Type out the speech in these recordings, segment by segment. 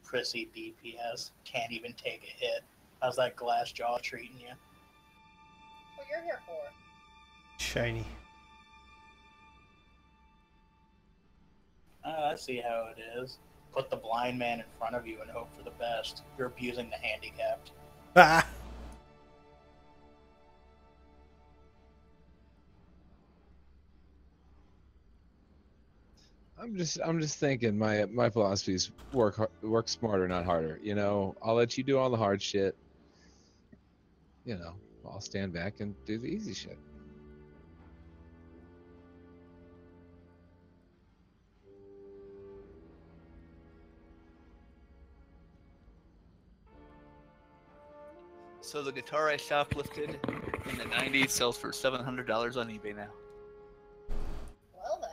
prissy DPS. Can't even take a hit. How's that glass jaw treating you? What you're here for? Shiny. I see how it is. Put the blind man in front of you and hope for the best. You're abusing the handicapped. Ah! I'm just thinking my philosophy is work smarter, not harder. You know, I'll let you do all the hard shit. You know, I'll stand back and do the easy shit. So the guitar I shoplifted in the 90s sells for $700 on eBay now. Well then.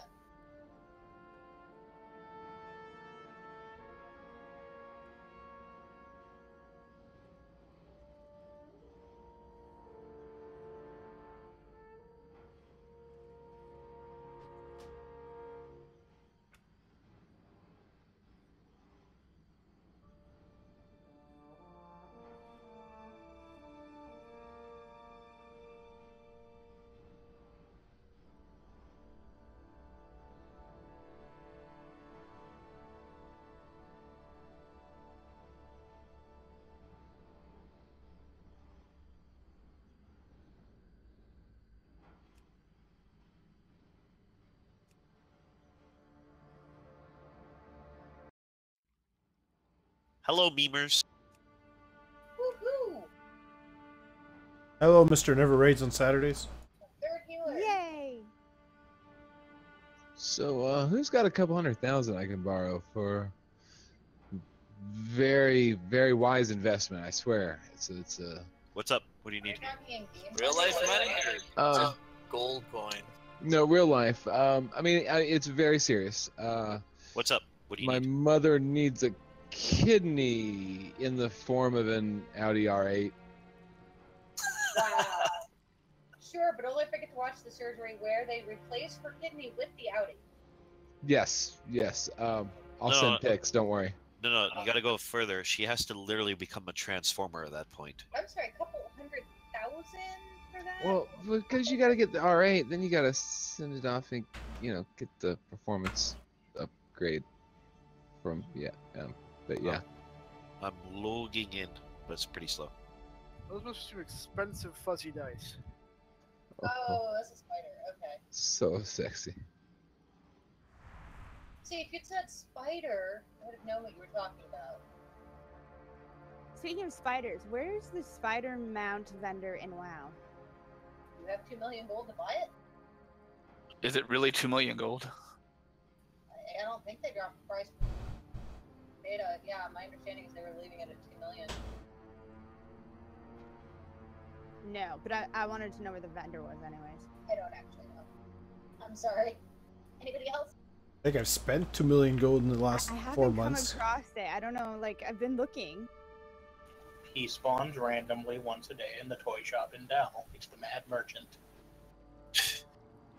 Hello, memers. Woohoo! Hello, Mr. Never Raids on Saturdays. Third healer. Yay! So, who's got a couple 100,000 I can borrow for very, very wise investment? I swear, it's a. What's up? What do you need? Real life money or gold coin? No, real life. I mean, it's very serious. What's up? What do you My need? mother needs a kidney in the form of an Audi R8. Sure, but only if I get to watch the surgery where they replace her kidney with the Audi. Yes, yes. I'll No, send pics. Don't worry. No, you gotta go further. She has to literally become a transformer at that point. I'm sorry, a couple 100,000 for that? Well, because you got to get the R8, then you got to send it off and get the performance upgrade from but yeah. I'm logging in, but it's pretty slow. Those must be expensive fuzzy dice. Oh, that's a spider. Okay. So sexy. See, if you'd said spider, I would have known what you were talking about. Speaking of spiders, where's the spider mount vendor in WoW? You have 2 million gold to buy it? Is it really 2 million gold? I don't think they dropped the price. Beta, yeah, my understanding is they were leaving it at 2 million. No, but I wanted to know where the vendor was anyways. I don't actually know. I'm sorry. Anybody else? I think I've spent 2 million gold in the last I 4 haven't months. come across it. I don't know, like, I've been looking. He spawns randomly once a day in the toy shop in Dell. He's the Mad Merchant.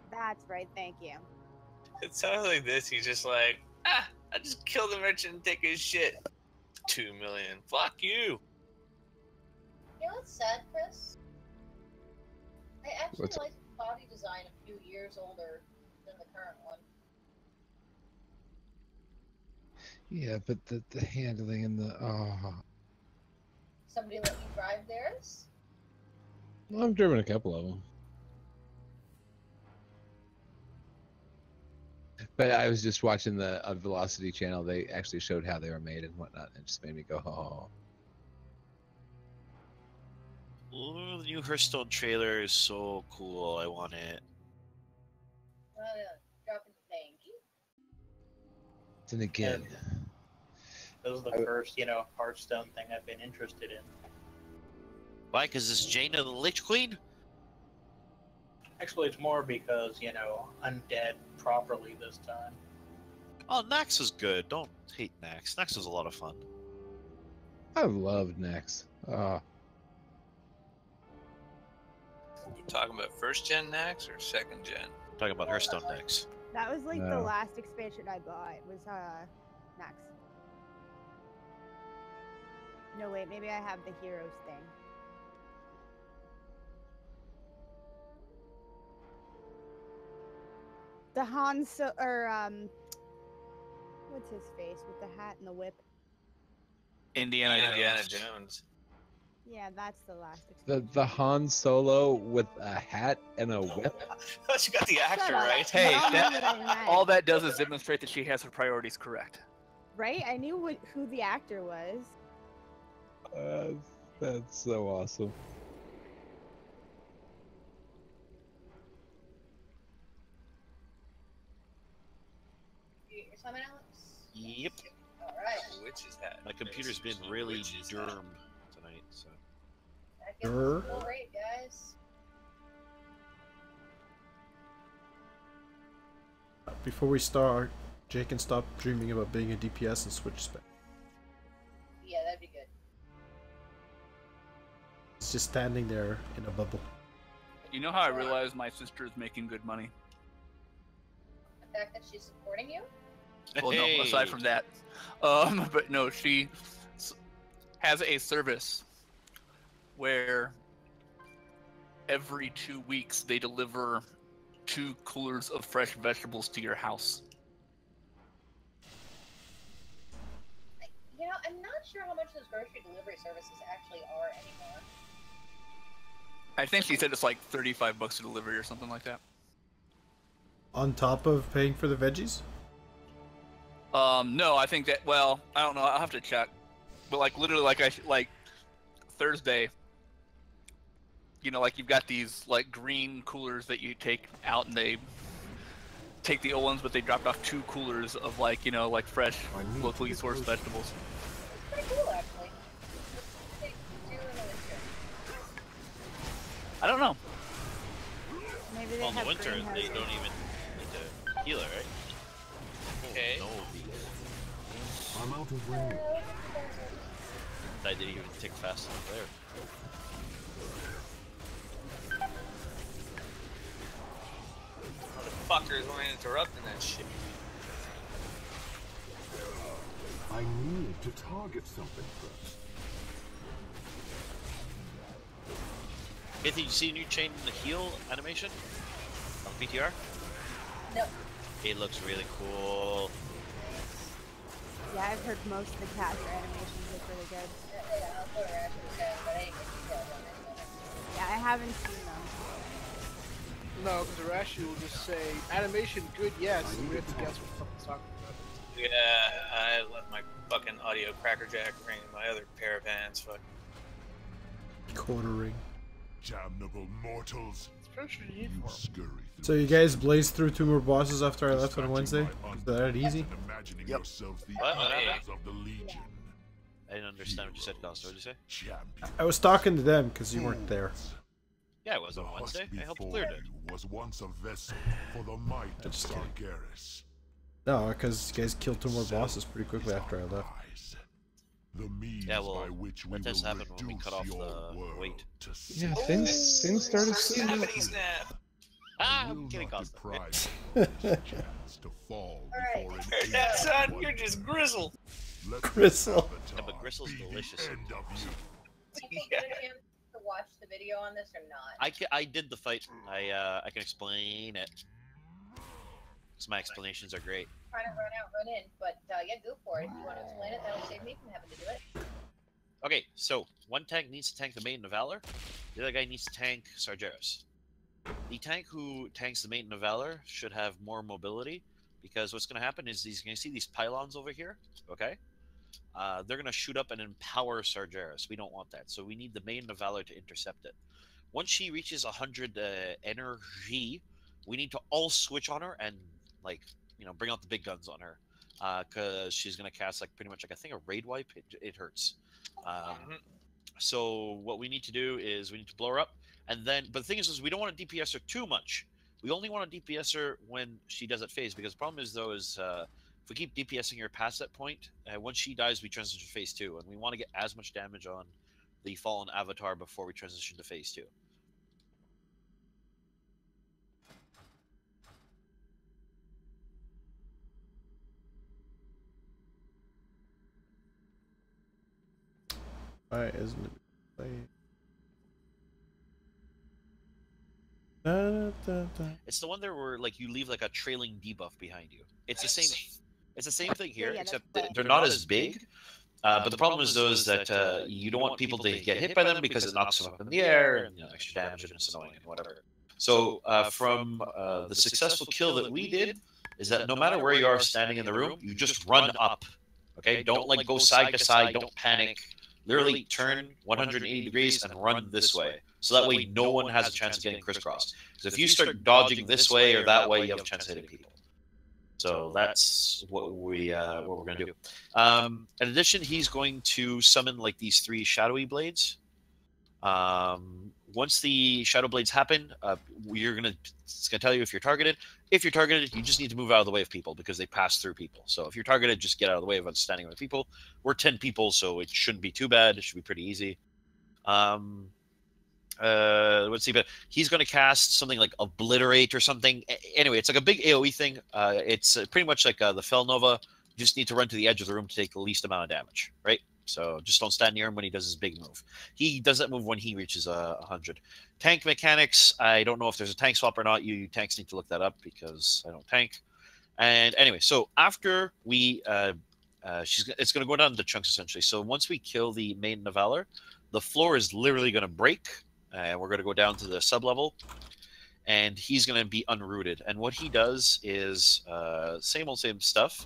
That's right, thank you. It sounds like this. He's just like, I just kill the merchant and take his shit. 2 million. Fuck you. You know what's sad, Chris? I actually like the body design a few years older than the current one. Yeah, but the handling and the Somebody let you drive theirs? Well, I've driven a couple of them. But I was just watching the Velocity channel. They actually showed how they were made and whatnot, and it just made me go, oh. Ooh, the new Hearthstone trailer is so cool. I want it. Drop into thank you. Then again. This is the first, Hearthstone thing I've been interested in. Why? Because it's Jaina the Lich Queen? Actually, it's more because, undead properly this time. Oh, Nax was good. Don't hate Nax. Nax was a lot of fun. I loved Nax. You talking about first gen Nax or second gen? Talking about Hearthstone Nax. That was like the No. last expansion I bought, was Nax. No, wait, maybe I have the heroes thing. The what's his face with the hat and the whip? Indiana Indiana Jones. Jones. Yeah, that's the last The expansion. Han Solo with a hat and a whip. She got the actor up. right. Hey, Y'all knew that- what I meant. All that does is demonstrate that she has her priorities correct. Right? I knew who the actor was. That's so awesome. You're summon, Alex? Yep. Alright. Witch's hat. My computer's been really durm tonight, so. That gives us Sure. a full rate, guys. Before we start, Jake can stop dreaming about being a DPS and switch spec. Yeah, that'd be good. He's just standing there in a bubble. You know how I realized my sister is making good money? The fact that she's supporting you? Well, no, aside from that. But no, she has a service where every 2 weeks they deliver 2 coolers of fresh vegetables to your house. You know, I'm not sure how much those grocery delivery services actually are anymore. I think she said it's like $35 a delivery or something like that. On top of paying for the veggies? No, I think that, well, I don't know, I'll have to check. But like literally like Thursday, you know, like you've got these like green coolers that you take out and they take the old ones, but they dropped off 2 coolers of like, you know, like fresh, locally sourced vegetables. It's pretty cool, actually. What do they do in the winter? I don't know. Maybe they Well, in have the winter, they greenhouses. don't even need to heal it, right? Okay. No, beef. I'm out of range. I didn't even tick fast enough there. Motherfuckers only interrupting that shit. I need to target something first. Kathy, you see a new chain in the heal animation on PTR? No. It looks really cool. Yeah, I've heard most of the caster animations look really good. Yeah, I'll put her actually down, but I ain't gonna details on it. Yeah, I haven't seen them. No, because Arashi will just say, animation good, yes, and we have to guess what the fuck he's talking about. Yeah, I let my fucking audio crackerjack ring in my other pair of hands. Fuck. Quartering. Damnable mortals. It's pretty You uniform. scurry through So you guys blazed through 2 more bosses after I left on Wednesday? Is that easy? and imagining Yep. yourselves the What? armies of the Legion. I didn't understand what you said, Costa. What did you say? Champion. I was talking to them because you weren't there. Yeah, it was The on husk Wednesday. I helped before clear it. you was once a vessel for the might of Just kidding. Sargeras. No, because you guys killed 2 more bosses pretty quickly after I left. The means Yeah, well, by which we that does will happen when we reduce cut off your the world weight. to Yeah, cities. things started seeing up. Snappity snap. Ah, I I'm will kidding, not Costa. deprive you of this chance to fall Alright. before an Heard that, ancient son? one. You're just grizzled. Let Gristle. this Yeah, but avatar Gristle's be the delicious. end of you. Do you think you get a chance to watch the video on this or not? I did the fight. I can explain it. So my explanations are great. Trying to run out, run in, but yeah, go for it. If you want to explain it, that'll save me from having to do it. Okay, so one tank needs to tank the Maiden of Valor. The other guy needs to tank Sargeras. The tank who tanks the Maiden of Valor should have more mobility, because what's going to happen is he's going to see these pylons over here, okay? They're going to shoot up and empower Sargeras. We don't want that, so we need the Maiden of Valor to intercept it. Once she reaches 100 energy, we need to all switch on her and, like, you know, bring out the big guns on her, because she's going to cast, like, pretty much, like, I think a raid wipe. It hurts. So what we need to do is we need to blow her up, and then, but the thing is we don't want to DPS her too much. We only want to DPS her when she does it phase, because the problem is though is if we keep DPSing her past that point, once she dies we transition to phase 2, and we want to get as much damage on the fallen avatar before we transition to phase 2. Why isn't it playing? Da, da, da. It's the one there where like you leave like a trailing debuff behind you. It's the same. It's the same thing here, Yeah, except that's they're not as big. But the problem is though is that you don't want people to get hit by them because it knocks them up in the air and extra damage and it's annoying and whatever. So from the successful kill that we did is that no matter where you are standing in the room, you just run up. Okay, don't like go side to side. Don't panic. Literally turn 180 degrees and run this way. So that way no one has a chance of getting crisscrossed. Because if you start dodging this way or that way, you have a chance of hitting people. So that's what we're gonna do. In addition, he's going to summon like these 3 shadowy blades. Once the shadow blades happen, it's gonna tell you if you're targeted. If you're targeted, you just need to move out of the way of people because they pass through people. So if you're targeted, just get out of the way of us standing with people. We're 10 people, so it shouldn't be too bad. It should be pretty easy. Let's see, but he's going to cast something like Obliterate or something. Anyway, it's like a big AoE thing. It's pretty much like the Fel Nova. You just need to run to the edge of the room to take the least amount of damage, right? So just don't stand near him when he does his big move. He does that move when he reaches 100. Tank mechanics, I don't know if there's a tank swap or not. You tanks need to look that up because I don't tank. And anyway, so after we, it's going to go down into chunks essentially. So once we kill the Maiden of Valor, the floor is literally going to break. And we're going to go down to the sub-level. And he's going to be unrooted. And what he does is same stuff.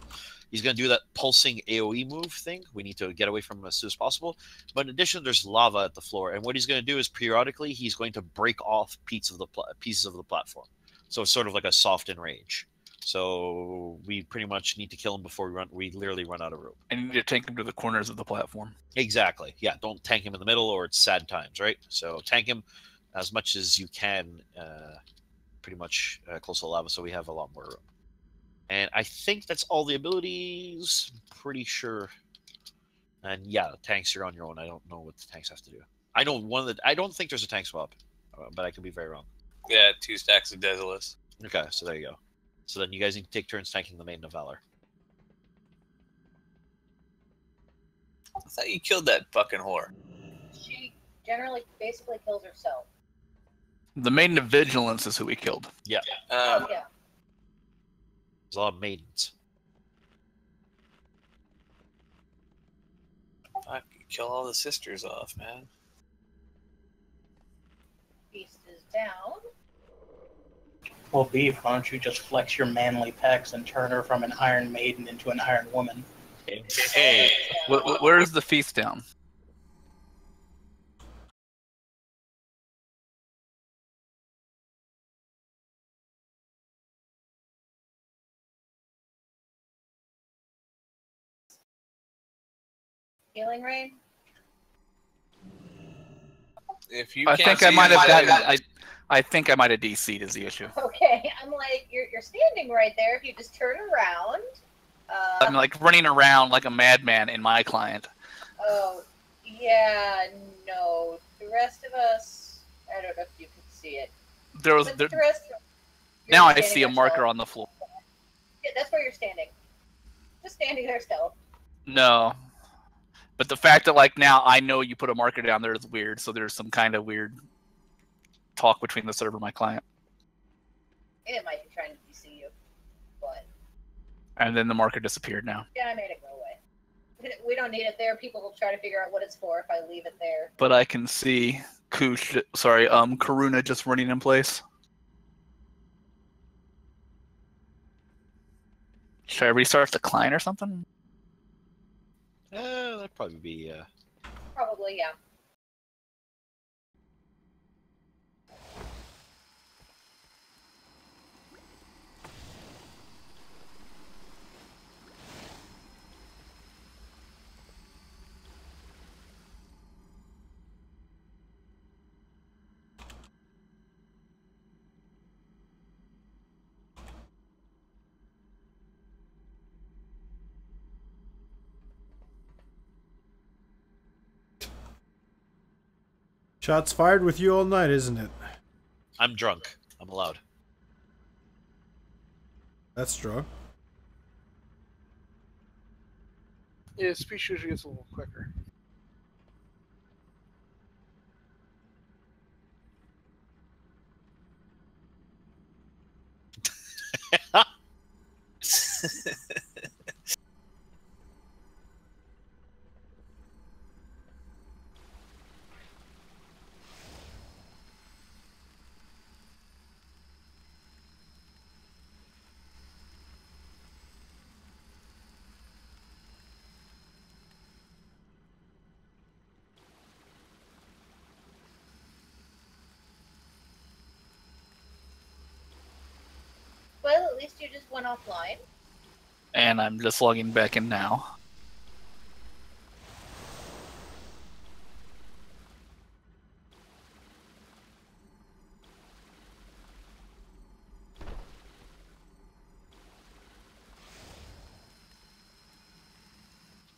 He's going to do that pulsing AoE move thing. We need to get away from him as soon as possible. But in addition, there's lava at the floor. And what he's going to do is periodically, he's going to break off pieces of the platform. So it's sort of like a soft enrage. So we pretty much need to kill him before we literally run out of room. And you need to tank him to the corners of the platform. Exactly. Yeah, don't tank him in the middle or it's sad times, right? So tank him as much as you can, pretty much close to the lava so we have a lot more room. And I think that's all the abilities. Pretty sure. And yeah, tanks are on your own. I don't know what the tanks have to do. I know I don't think there's a tank swap, but I could be very wrong. Yeah, 2 stacks of Desolus. Okay, so there you go. So then you guys need to take turns tanking the Maiden of Valor. I thought you killed that fucking whore. She generally basically kills herself. The Maiden of Vigilance is who we killed. Yeah. Yeah. There's a lot of maidens. Fuck, you kill all the sisters off, man. Beast is down. Well, Beef, why don't you just flex your manly pecs and turn her from an Iron Maiden into an Iron Woman? Hey. Where's the feast down? Healing Rain? If you I can't think I see might have anybody- gotten. I think I might have DC'd is the issue. Okay, I'm like, you're standing right there. If you just turn around. I'm like running around like a madman in my client. Oh, yeah, no. The rest of us, I don't know if you can see it. There was But there, the rest of now I standing see a there marker still. on the floor. Yeah, that's where you're standing. Just standing there still. No, but the fact that like now I know you put a marker down there is weird. So there's some kind of weird talk between the server and my client. It might be trying to DC you, but And then the marker disappeared now. yeah, I made it go away. We don't need it there. People will try to figure out what it's for if I leave it there. But I can see Karuna just running in place. Should I restart the client or something? That'd probably be. Probably, yeah. Shots fired with you all night, isn't it? I'm drunk. I'm allowed. That's drunk. Yeah, speech usually gets a little quicker. Well, at least you just went offline. And I'm just logging back in now.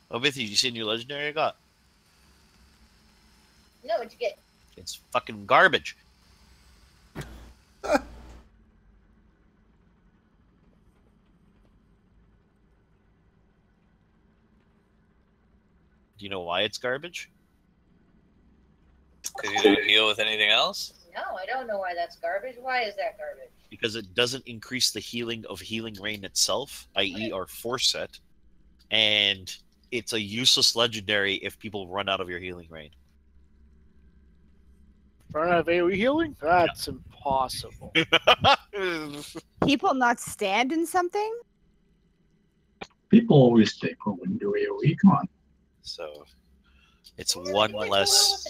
Oh, Mithy, you see a new legendary I got? No, what'd you get? It's fucking garbage. Do you know why it's garbage? Because you don't heal with anything else? No, I don't know why that's garbage. Why is that garbage? Because it doesn't increase the healing of Healing Rain itself, i.e. our force set, and it's a useless legendary if people run out of your Healing Rain. Run out of AoE healing? That's impossible. People not stand in something? People always take when we do AoE. Come on. So it's one less.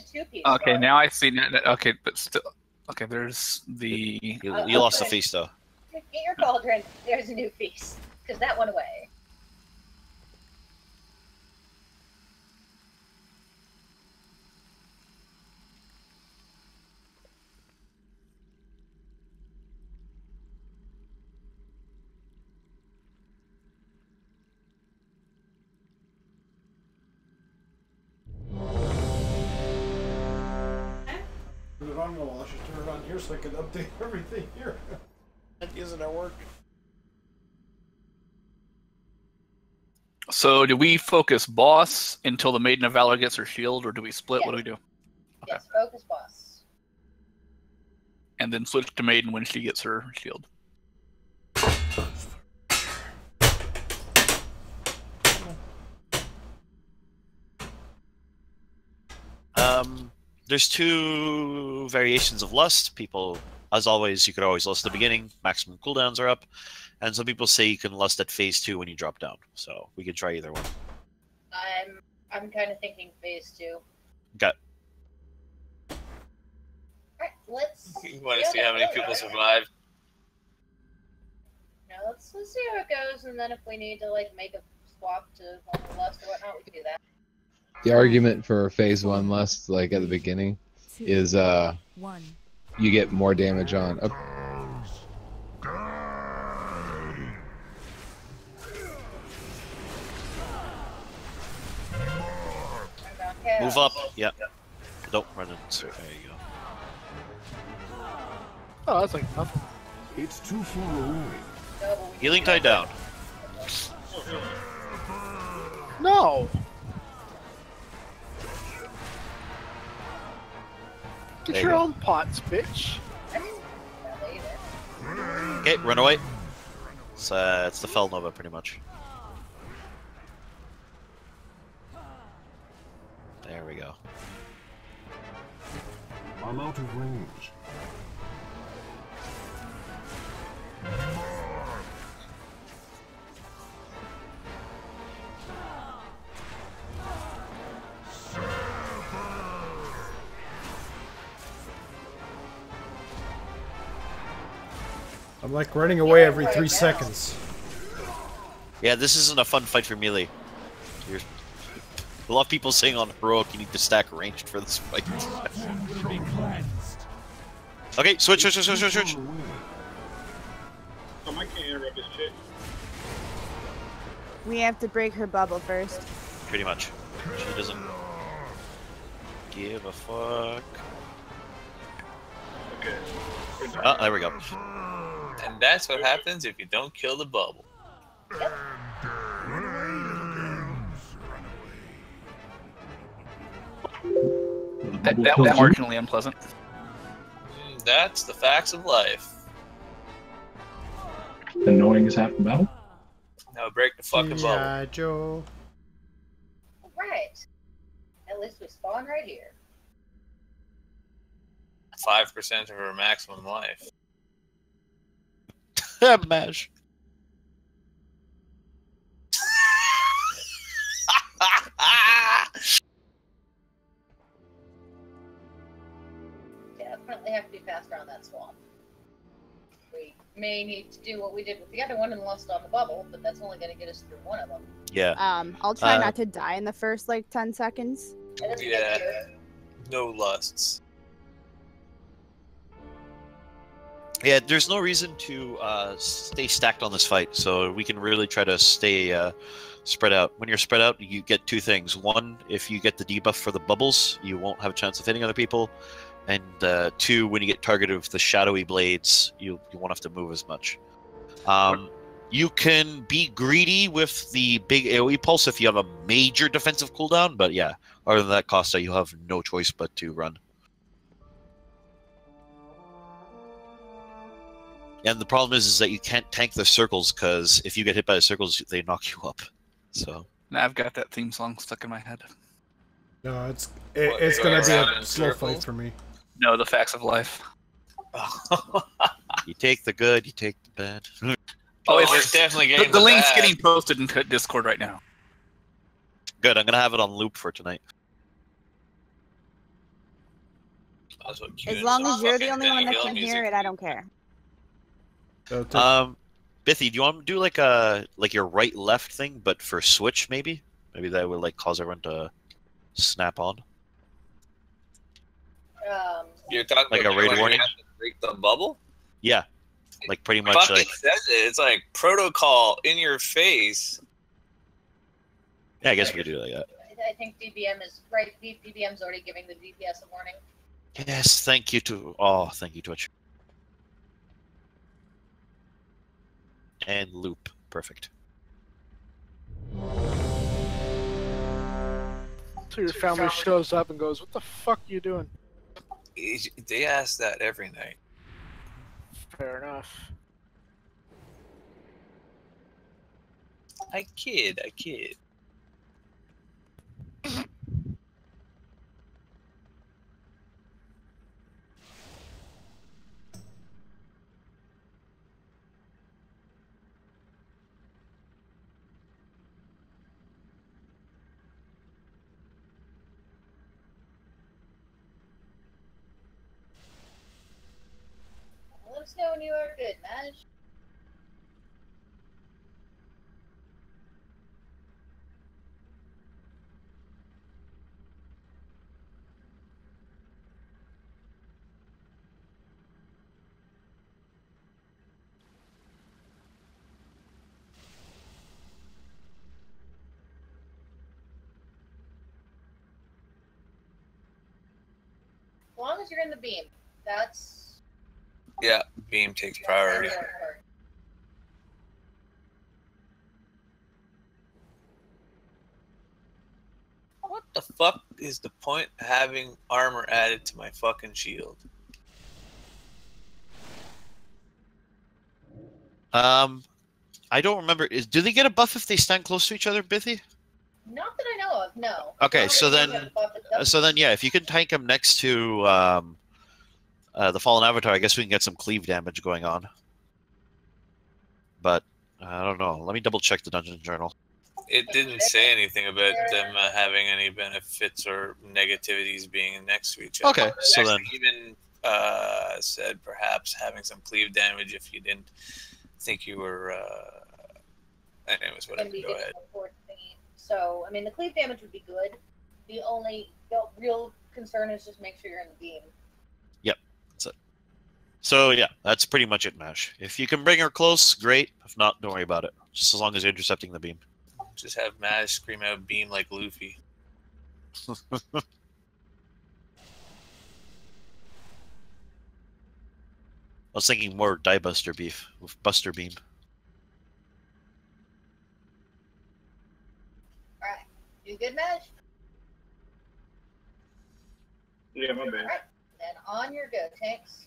Okay, now I see. Okay, but still. Okay, there's the. You lost the feast though. Get your cauldron. There's a new feast. Because that went away. Turn it on, well, I should turn it on here so I can update everything here. That isn't working. So, do we focus boss until the Maiden of Valor gets her shield, or do we split? Yes. What do we do? Yes, focus boss. And then switch to Maiden when she gets her shield. There's two variations of lust. People, as always, you could always lust at the beginning. Maximum cooldowns are up. And some people say you can lust at phase 2 when you drop down. So we could try either one. I'm kind of thinking phase 2. Got. Alright, let's. You want to see how many people survive? No, let's see how it goes, and then if we need to like make a swap to normal lust or whatnot, we can do that. The argument for phase 1 lust, like at the beginning, is you get more damage on. Move up. Yep. Don't run into. There you go. Oh, that's like nothing. It's too far away. Healing Tide down. No. Get There your you go. own pots, bitch. Okay, run away. It's the Fel Nova, pretty much. There we go. I'm out of range. I'm like running away every 3 seconds. Yeah, this isn't a fun fight for melee. A lot of people saying on heroic you need to stack ranged for this fight. Okay, switch. I can't interrupt this shit. We have to break her bubble first. Pretty much. She doesn't give a fuck. Okay. Oh, there we go. And that's what happens if you don't kill the bubble. That was marginally unpleasant. That's the facts of life. Annoying as half the battle. Now break the fucking bubble. Yeah, Joe. Right. At least we spawn right here. 5% of her maximum life. Mash. Definitely have to be faster on that swamp. We may need to do what we did with the other one and lost on the bubble, but that's only going to get us through one of them. Yeah. I'll try not to die in the first like 10 seconds. Yeah. No lusts. Yeah, there's no reason to stay stacked on this fight, so we can really try to stay spread out. When you're spread out, you get two things. One, if you get the debuff for the bubbles, you won't have a chance of hitting other people. And two, when you get targeted with the shadowy blades, you won't have to move as much. You can be greedy with the big AoE pulse if you have a major defensive cooldown, but yeah, other than that, Costa, you have no choice but to run. And the problem is that you can't tank the circles, because if you get hit by the circles, they knock you up. So Now I've got that theme song stuck in my head. No, it's gonna be a slow fight for me. No, the facts of life. you take the good, you take the bad. It's definitely getting the the link's bad. getting posted in Discord right now. Good, I'm gonna have it on loop for tonight. That's what As long as you're the only one that can hear it, I don't care. Bithy, do you want to do like your right left thing, but for Switch maybe? Maybe that would like cause everyone to snap on. You're talking Like about a raid when you warning? have to break the bubble? Yeah, like pretty much Fucking like says it. It's like protocol in your face. yeah. I guess we could do it like that. I think DBM is right. DBM's already giving the DPS a warning. Yes, thank you to Twitch. And loop, perfect. So your family shows up and goes, "What the fuck are you doing?" They ask that every night. Fair enough. I kid. Let us know when you are good, Madge. As long as you're in the beam, that's Yeah, beam takes priority. What the fuck is the point of having armor added to my fucking shield? I don't remember. Do they get a buff if they stand close to each other, Bithy? Not that I know of, no. Okay, Not so that then, they have buff that doesn't- yeah, if you can tank him next to the Fallen Avatar, I guess we can get some cleave damage going on. But I don't know. Let me double check the Dungeon Journal. It didn't say anything about them having any benefits or negativities being next to each other. Okay, It so actually then- even said perhaps having some cleave damage if you didn't think you were. Anyways, can whatever. be Go getting ahead. a fourth thingy. So, I mean, the cleave damage would be good. The real concern is just make sure you're in the beam. Yep, that's it. So yeah, that's pretty much it, Mash. If you can bring her close, great. If not, don't worry about it. Just as long as you're intercepting the beam. Just have Maz scream out beam like Luffy. I was thinking more Die Buster beef with Buster Beam. Alright. You good, Madge? Yeah, my bad. Alright. Then on your go, tanks.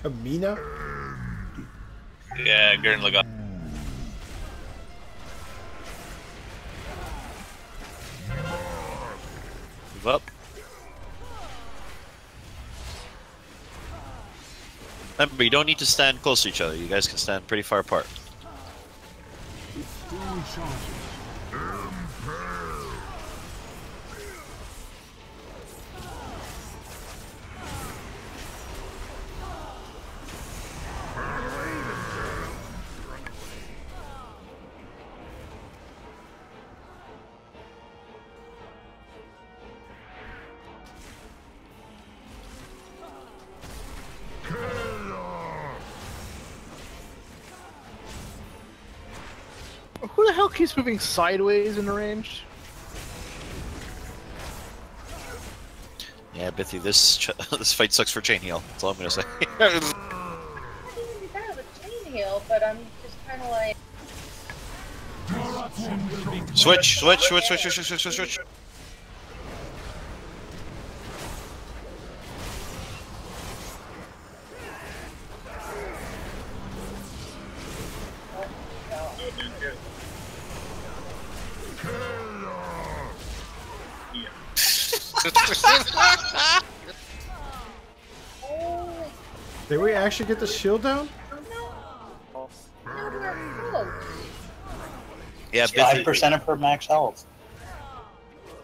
Kamina? Yeah, Gurren Lagann. Move up. Remember, you don't need to stand close to each other. You guys can stand pretty far apart. Who the hell keeps moving sideways in the range? Yeah, Bithy, this this fight sucks for Chain Heal. That's all I'm gonna say. I think it'd be better with chain heal, but I'm just kind of like. Switch, switch, switch, switch, switch, switch, switch, switch. Did we actually get the shield down? Yeah, Bithy. 5% of her max health.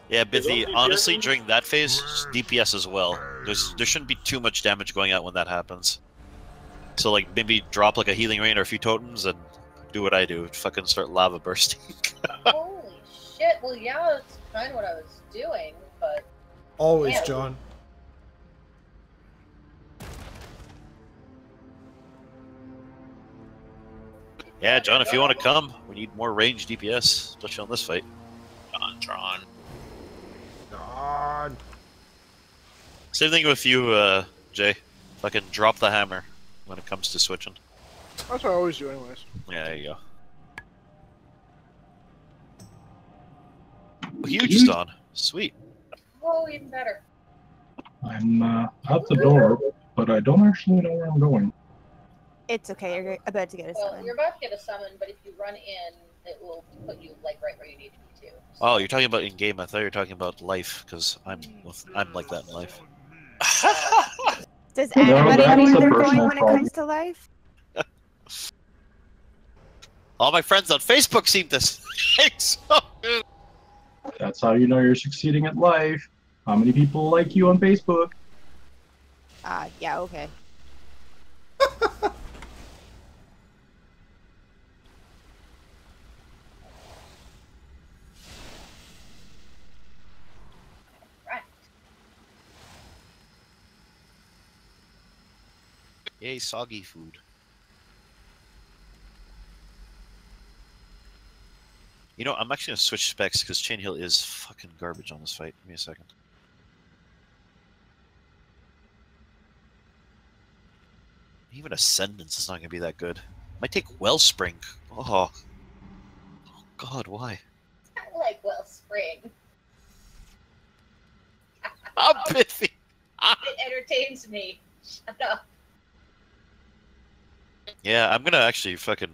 Yeah, Bithy. Honestly, during that phase, DPS as well. There shouldn't be too much damage going out when that happens. So like maybe drop like a healing rain or a few totems and do what I do. Fucking start lava bursting. Holy shit! Well, yeah, that's kind of what I was doing, but. Always, Yeah. John. Yeah, John, if you want to come, we need more range DPS, especially on this fight. Tron. God. Same thing with you, Jay. Fucking drop the hammer when it comes to switching. That's what I always do, anyways. Yeah, there you go. Huge Dawn. Sweet. Oh, even better. I'm out the door, but I don't actually know where I'm going. It's okay. You're about to get a Well, summon. you're about to get a summon, but if you run in, it will put you like right where you need to be too. Oh, you're talking about in game. I thought you were talking about life, because I'm like that in life. Does No, anybody that's know a where they're going personal when it problem. comes to life? All my friends on Facebook seem to think so. That's how you know you're succeeding at life. How many people like you on Facebook? Yeah, okay. Yay, soggy food. You know, I'm actually gonna switch specs because Chain Heal is fucking garbage on this fight. Give me a second. Even Ascendance is not gonna be that good. Might take Wellspring. Oh God, why? I like Wellspring. I'm pithy. It entertains me. Shut up. Yeah, I'm gonna actually fucking.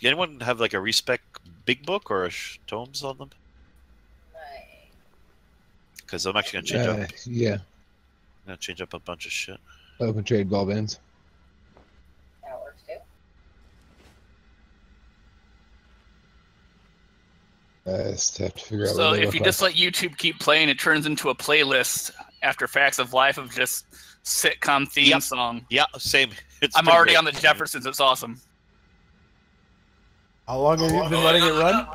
Anyone have like a respec big book or tomes on them? Because I'm actually gonna change up. Yeah. I'm gonna change up a bunch of shit. Open trade ball bands. That works too. Just have to figure out So what they if look you like. just let YouTube keep playing, it turns into a playlist after Facts of Life of just sitcom theme song. Yeah, same. I'm pretty already great. on the Jeffersons. It's awesome. How long have you been letting it run?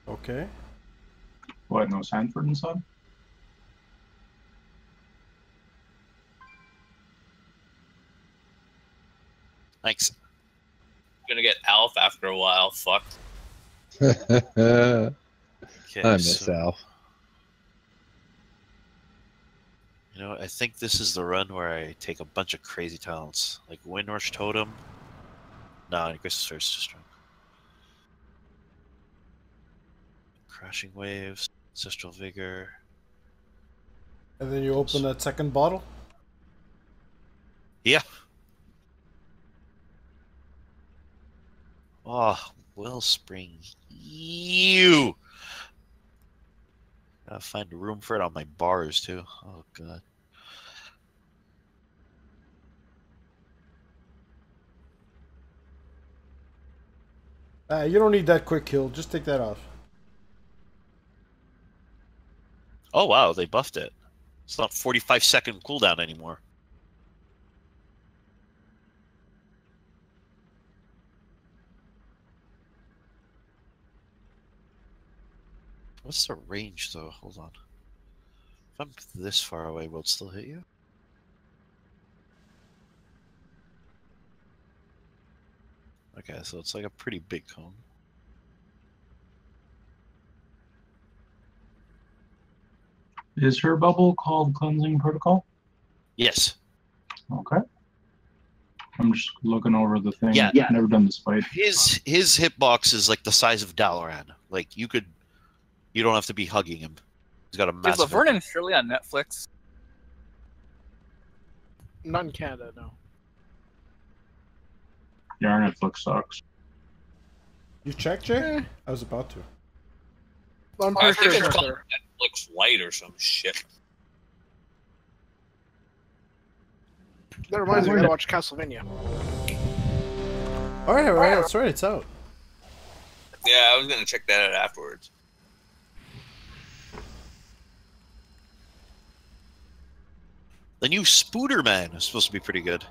Okay. What, no Sanford and Son? Thanks. Gonna get Alf after a while. Fuck. Okay, I miss so- Alf. You know, I think this is the run where I take a bunch of crazy talents, like Windrush Totem. No, Crystal Sword's too strong. Crashing Waves, Ancestral Vigor, And then you open that second bottle? Yeah. Oh, Wellspring. You. Gotta find a room for it on my bars too. Oh god. You don't need that quick kill. Just take that off. Oh wow, they buffed it. It's not 45-second cooldown anymore. What's the range though? Hold on. If I'm this far away, will it still hit you? Okay, so it's like a pretty big cone. Is her bubble called Cleansing Protocol? Yes. Okay. I'm just looking over the thing. Yeah. I've never done this fight. His hitbox is like the size of Dalaran. Like you don't have to be hugging him. He's got a Is massive. Laverne and Shirley on Netflix? Not in Canada, no. Yeah, our Netflix sucks. You checked, Jay? I was about to. I'm I pretty think sure it's it's called there. Netflix Lite or some shit. That reminds me, I gotta watch Castlevania. Alright, that's right, it's out. Yeah, I was gonna check that out afterwards. The new Spooderman is supposed to be pretty good.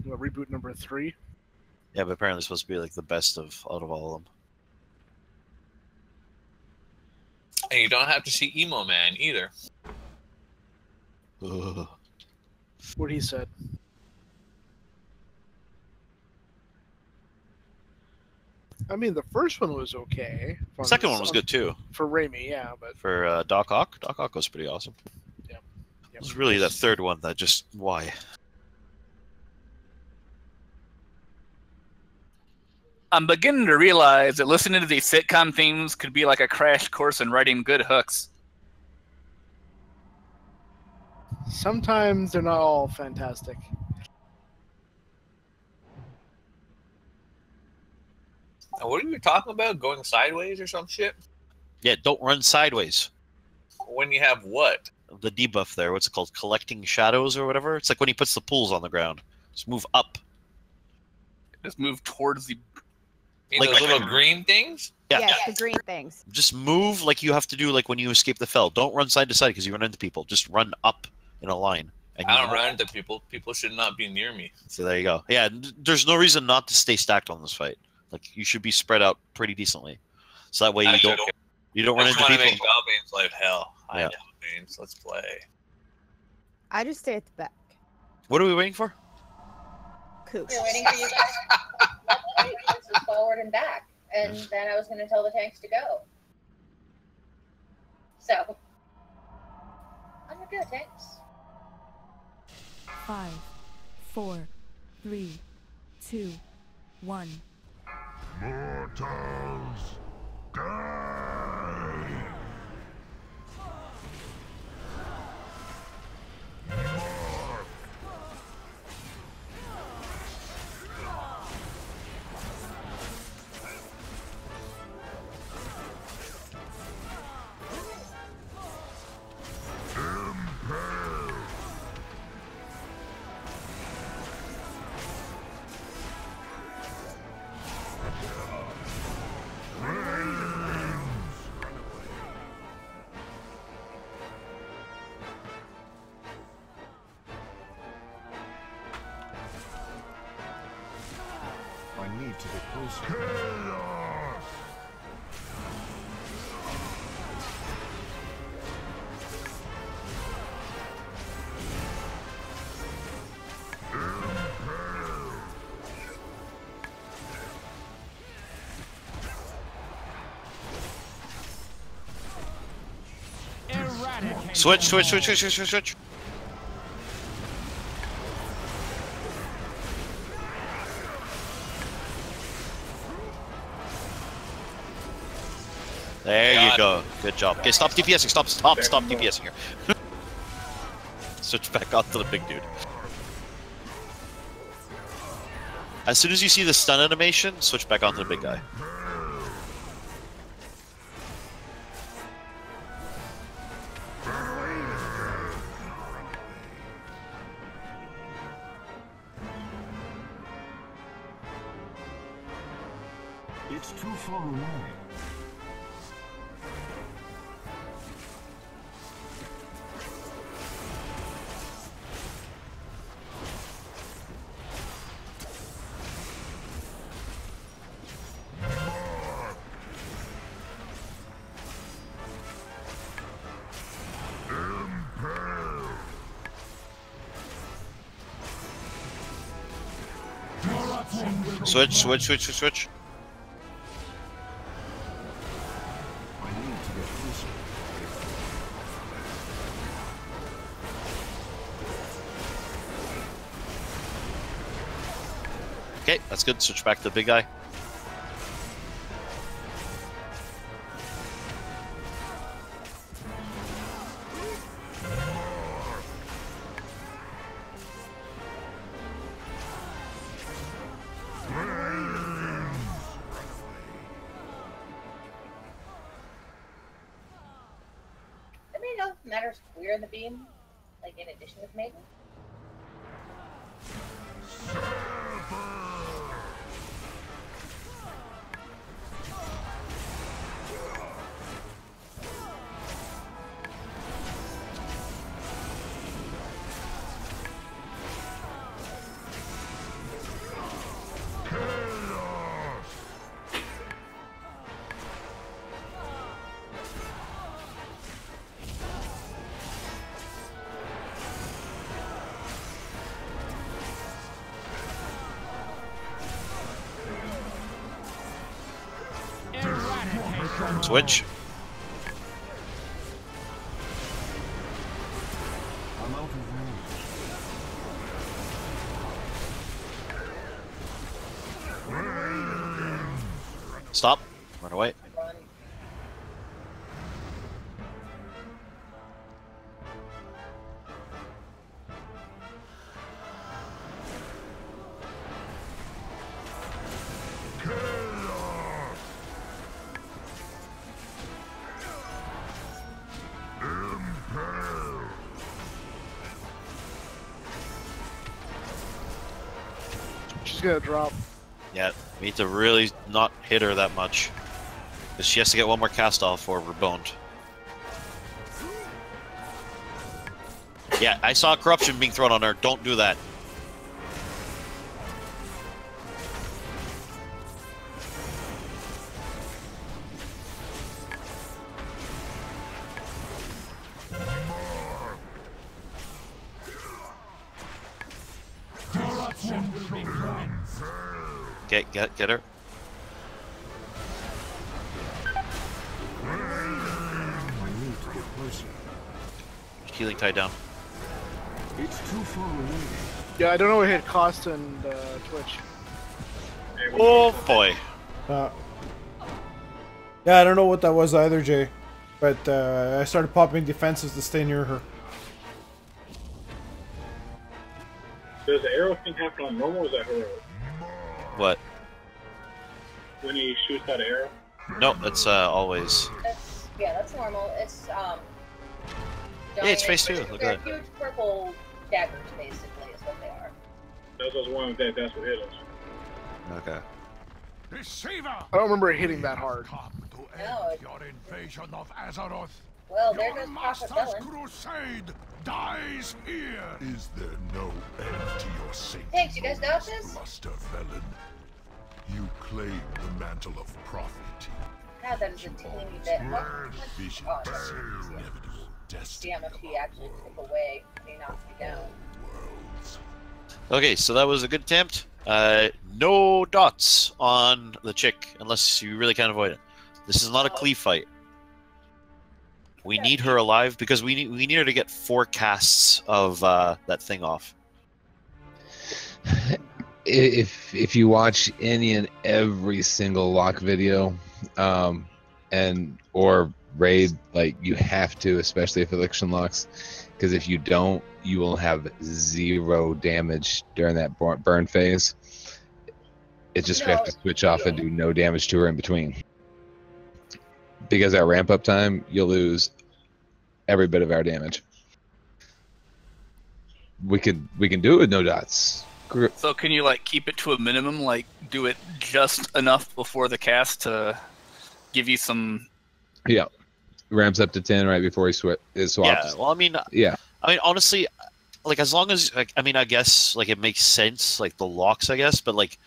Reboot number 3. Yeah, but apparently it's supposed to be like the best out of all of them. And you don't have to see Emo Man either. Ugh. What he said. I mean, the first one was okay. The second one was good too. For Raimi, yeah, but For Doc Ock. Doc Ock was pretty awesome. Yeah. It was really that third one that just why. I'm beginning to realize that listening to these sitcom themes could be like a crash course in writing good hooks. sometimes they're not all fantastic. What are you talking about? Going sideways or some shit? Yeah, don't run sideways. When you have what? The debuff there, what's it called? Collecting shadows or whatever? It's like when he puts the pools on the ground. Just move up. Just move towards the... Like those little green things? Yeah. Yes, the green things. Just move like you have to do like when you escape the fell. Don't run side to side because you run into people. Just run up in a line. And I don't run into people. People should not be near me. So there you go. Yeah, there's no reason not to stay stacked on this fight. Like you should be spread out pretty decently. So that way you don't run into people. Make Balbane's life hell. Yeah. I know, Baines. Let's play. I just stay at the back. What are we waiting for? Coop. We're waiting for you guys to move forward and back, and then I was going to tell the tanks to go. So, I'm gonna go, tanks. 5, 4, 3, 2, 1. Mortals, die! I need to get closer. Switch. There you go. Good job. Okay, stop DPSing. Stop DPSing here. Switch back onto the big dude. As soon as you see the stun animation, switch back onto the big guy. It's too far away. Switch. I need to get closer. Okay, that's good. Switch back to the big guy. Matters queer in the beam, like in addition with Maiden. Switch. I'm out of range. Stop. Run away. She's gonna drop. Yeah, we need to really not hit her that much. Because she has to get one more cast off or we're boned. Yeah, I saw corruption being thrown on her. Don't do that. Okay, get her. I need to get closer. Healing tied down. It's too far away. Yeah, I don't know what hit Costa and Twitch. Oh boy. Yeah, I don't know what that was either, Jay. But I started popping defenses to stay near her. Does the arrow thing happen on normal or is that heroic? What? When he shoots that arrow? No, that's always. That's normal. It's Yeah, it's phase 2. Look at that. Huge purple daggers, basically, is what they are. That's what I was wondering if that's what hit us. Okay. I don't remember it hitting that hard. No. Your invasion of Azeroth. Well, there Your goes Prophet master's Villain. crusade dies here. Is there no end to your sanctity? Thanks, you guys got this? Bluster Velen. You claim the mantle of prophet. God, that is a teeny bit. Vision. Oh, Inevitable destiny. see how much he actually took away when he knocked me down. Okay, so that was a good attempt. No dots on the chick unless you really can't avoid it. This is not a cleave fight. We need her alive because we need her to get 4 casts of that thing off. If you watch any and every single lock video, and and or raid, like you have to, especially if Elixir locks, because if you don't, you will have 0 damage during that burn phase. It's just you have to switch off and do no damage to her in between. Because at ramp up time, you'll lose every bit of our damage. We can do it with no dots. So can you like keep it to a minimum, like do it just enough before the cast to give you some? Yeah, ramps up to 10 right before he swaps. Yeah, well, I mean, yeah. I mean, honestly, like as long as, like, I mean, I guess like it makes sense, like the locks, I guess, but like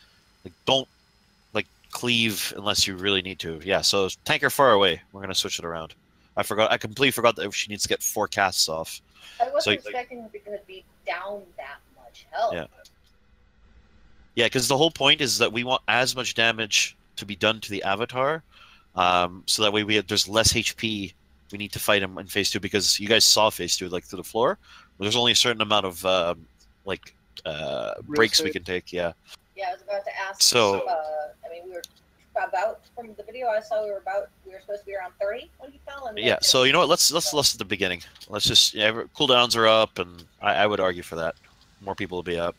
don't like cleave unless you really need to. Yeah, so tanker far away. We're gonna switch it around. I completely forgot that she needs to get 4 casts off. I wasn't expecting it to be down that much health. Yeah. Yeah, because the whole point is that we want as much damage to be done to the avatar, so that way there's less HP. We need to fight him in phase 2 because you guys saw phase 2 like through the floor. There's only a certain amount of breaks we can take. Yeah. Yeah, I was about to ask. So, I mean, we were about, from the video I saw, we were supposed to be around 30 when you fell. And yeah. So you know what? Let's at the beginning. Let's just cooldowns are up, and I would argue for that. More people will be up.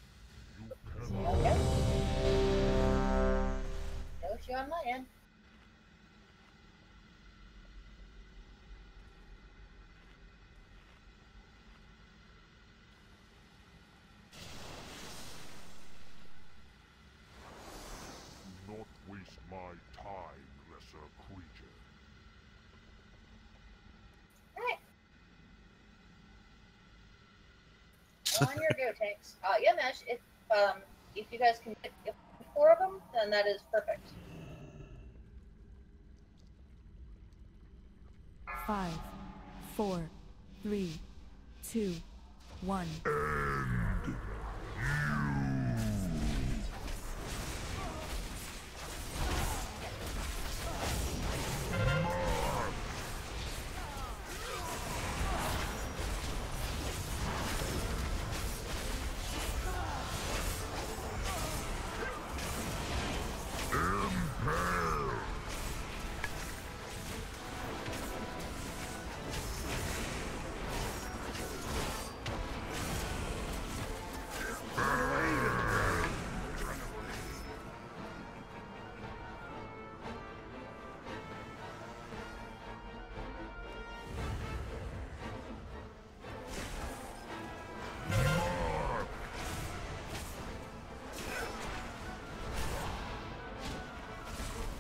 Okay. No issue on my end. Not waste my time, lesser creature. Alright. On your go, tanks. Yeah, Mesh, if you guys can get 4 of them, then that is perfect. 5, 4, 3, 2, 1.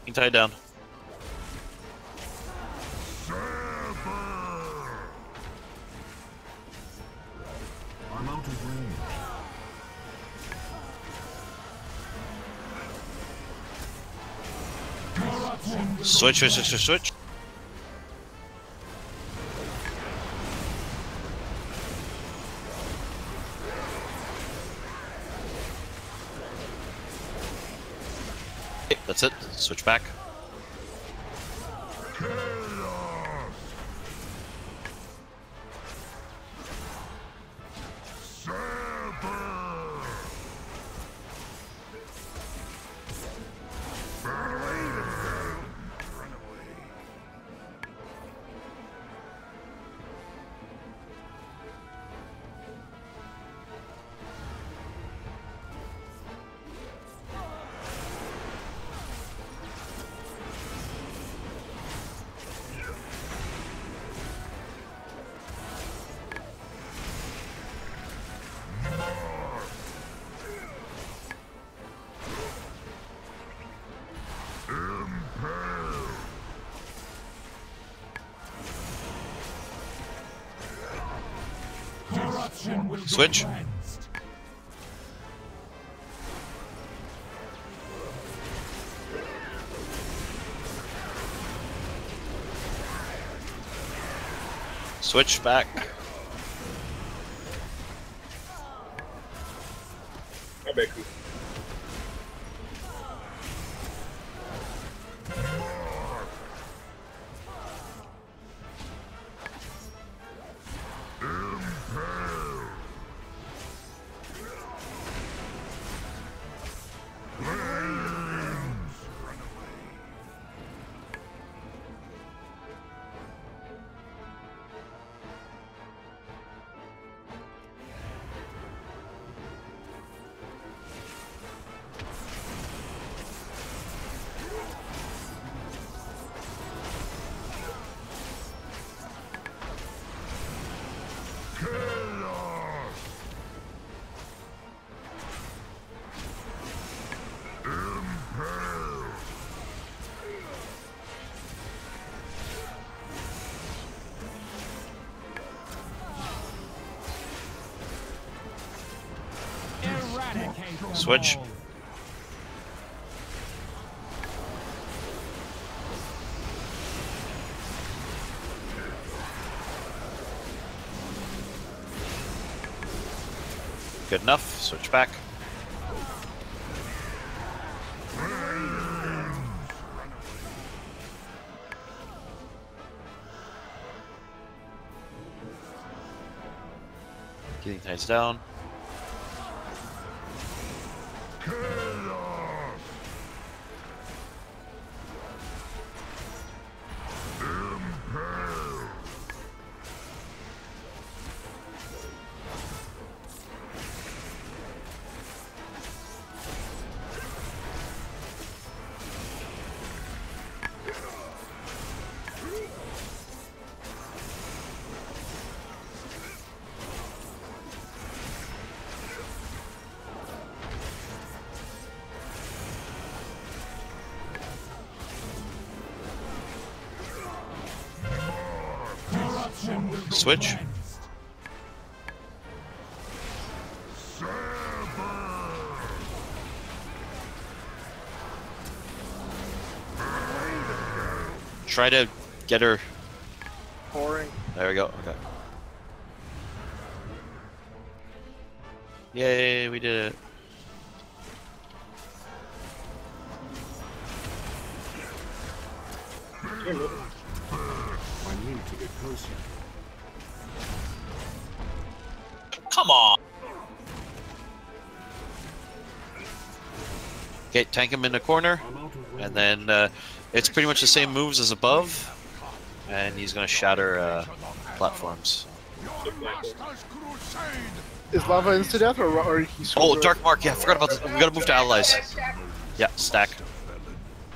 You can tie it down. I'm out of range. Switch. Okay, that's it. Switch back. Switch. Switch back. Hi, Becky. Switch. Good enough. Switch back. Getting tides down. Switch. Try to get her. Pouring. There we go. Okay. Yay, we did it. I need to get closer. Come on. Okay, tank him in the corner, and then it's pretty much the same moves as above, and he's gonna shatter platforms. Is lava insta death or he's? Oh, Dark Mark! Yeah, I forgot about this. We gotta move to allies. Yeah, stack.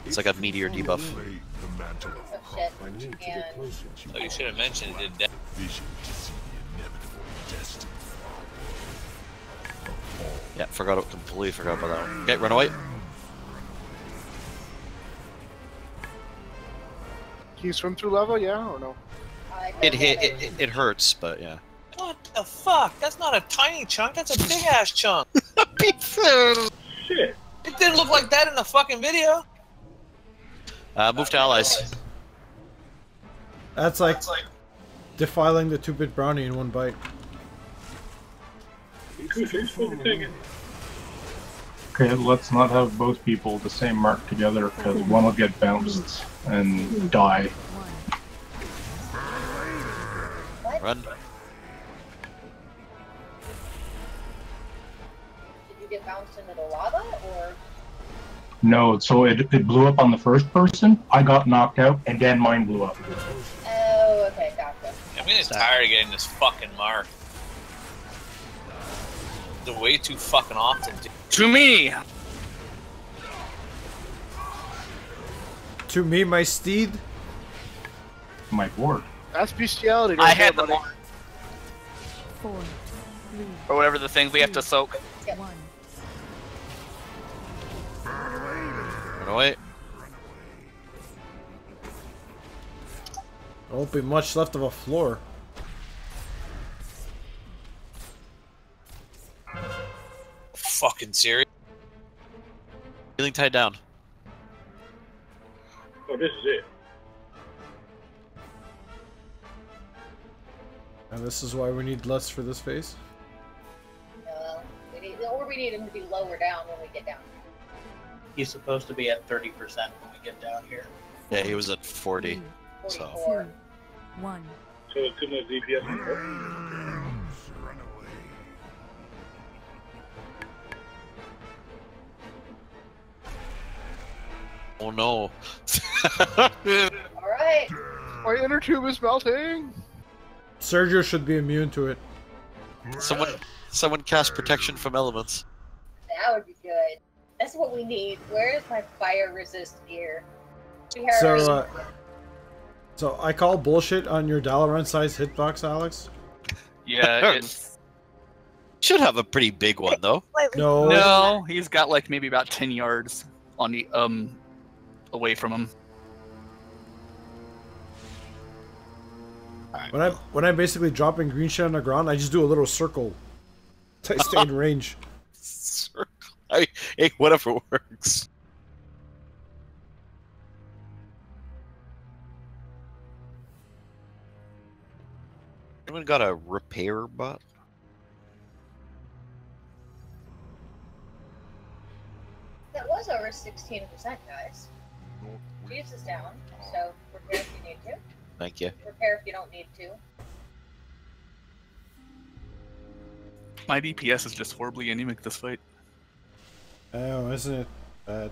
It's like a meteor debuff. Oh shit. And Oh, you should have mentioned it. Did Yeah, completely forgot about that one. Okay, run away. Can you swim through lava? Yeah or no? It hurts, but yeah. What the fuck? That's not a tiny chunk. That's a big ass chunk. Shit. It didn't look like that in the fucking video. Move to allies. That's like defiling the 2-bit brownie in one bite. Okay, let's not have both people the same mark together, because one will get bounced and die. Run. did you get bounced into the lava or? No, so it blew up on the first person, I got knocked out, and then mine blew up. Oh, okay, gotcha. I'm getting tired of getting this fucking mark. The way too fucking often. Dude. To me. To me, my steed. My board. That's bestiality. I had the mark. 4, 3, Or whatever the things we have to soak. 1. Run away. There won't be much left of a floor. Fucking serious? Healing tied down. Oh, this is it. And this is why we need less for this phase. We need him to be lower down when we get down. He's supposed to be at 30% when we get down here. Yeah, he was at 40. So. 2, 1. So it's in the DPS. Oh no. Alright. My inner tube is melting. Sergio should be immune to it. Someone cast protection from elements. That would be good. That's what we need. Where is my fire resist gear? So I call bullshit on your Dalaran size hitbox, Alex. Yeah, it's... Should have a pretty big one though. No, he's got like maybe about 10 yards on the away from him. When I'm basically dropping green shit on the ground, I just do a little circle to stay in range. Hey, whatever works. Anyone got a repair bot? That was over 16%, guys. Jeeves is down, so repair if you need to. Thank you. Repair if you don't need to. My DPS is just horribly anemic this fight. Oh, isn't it bad?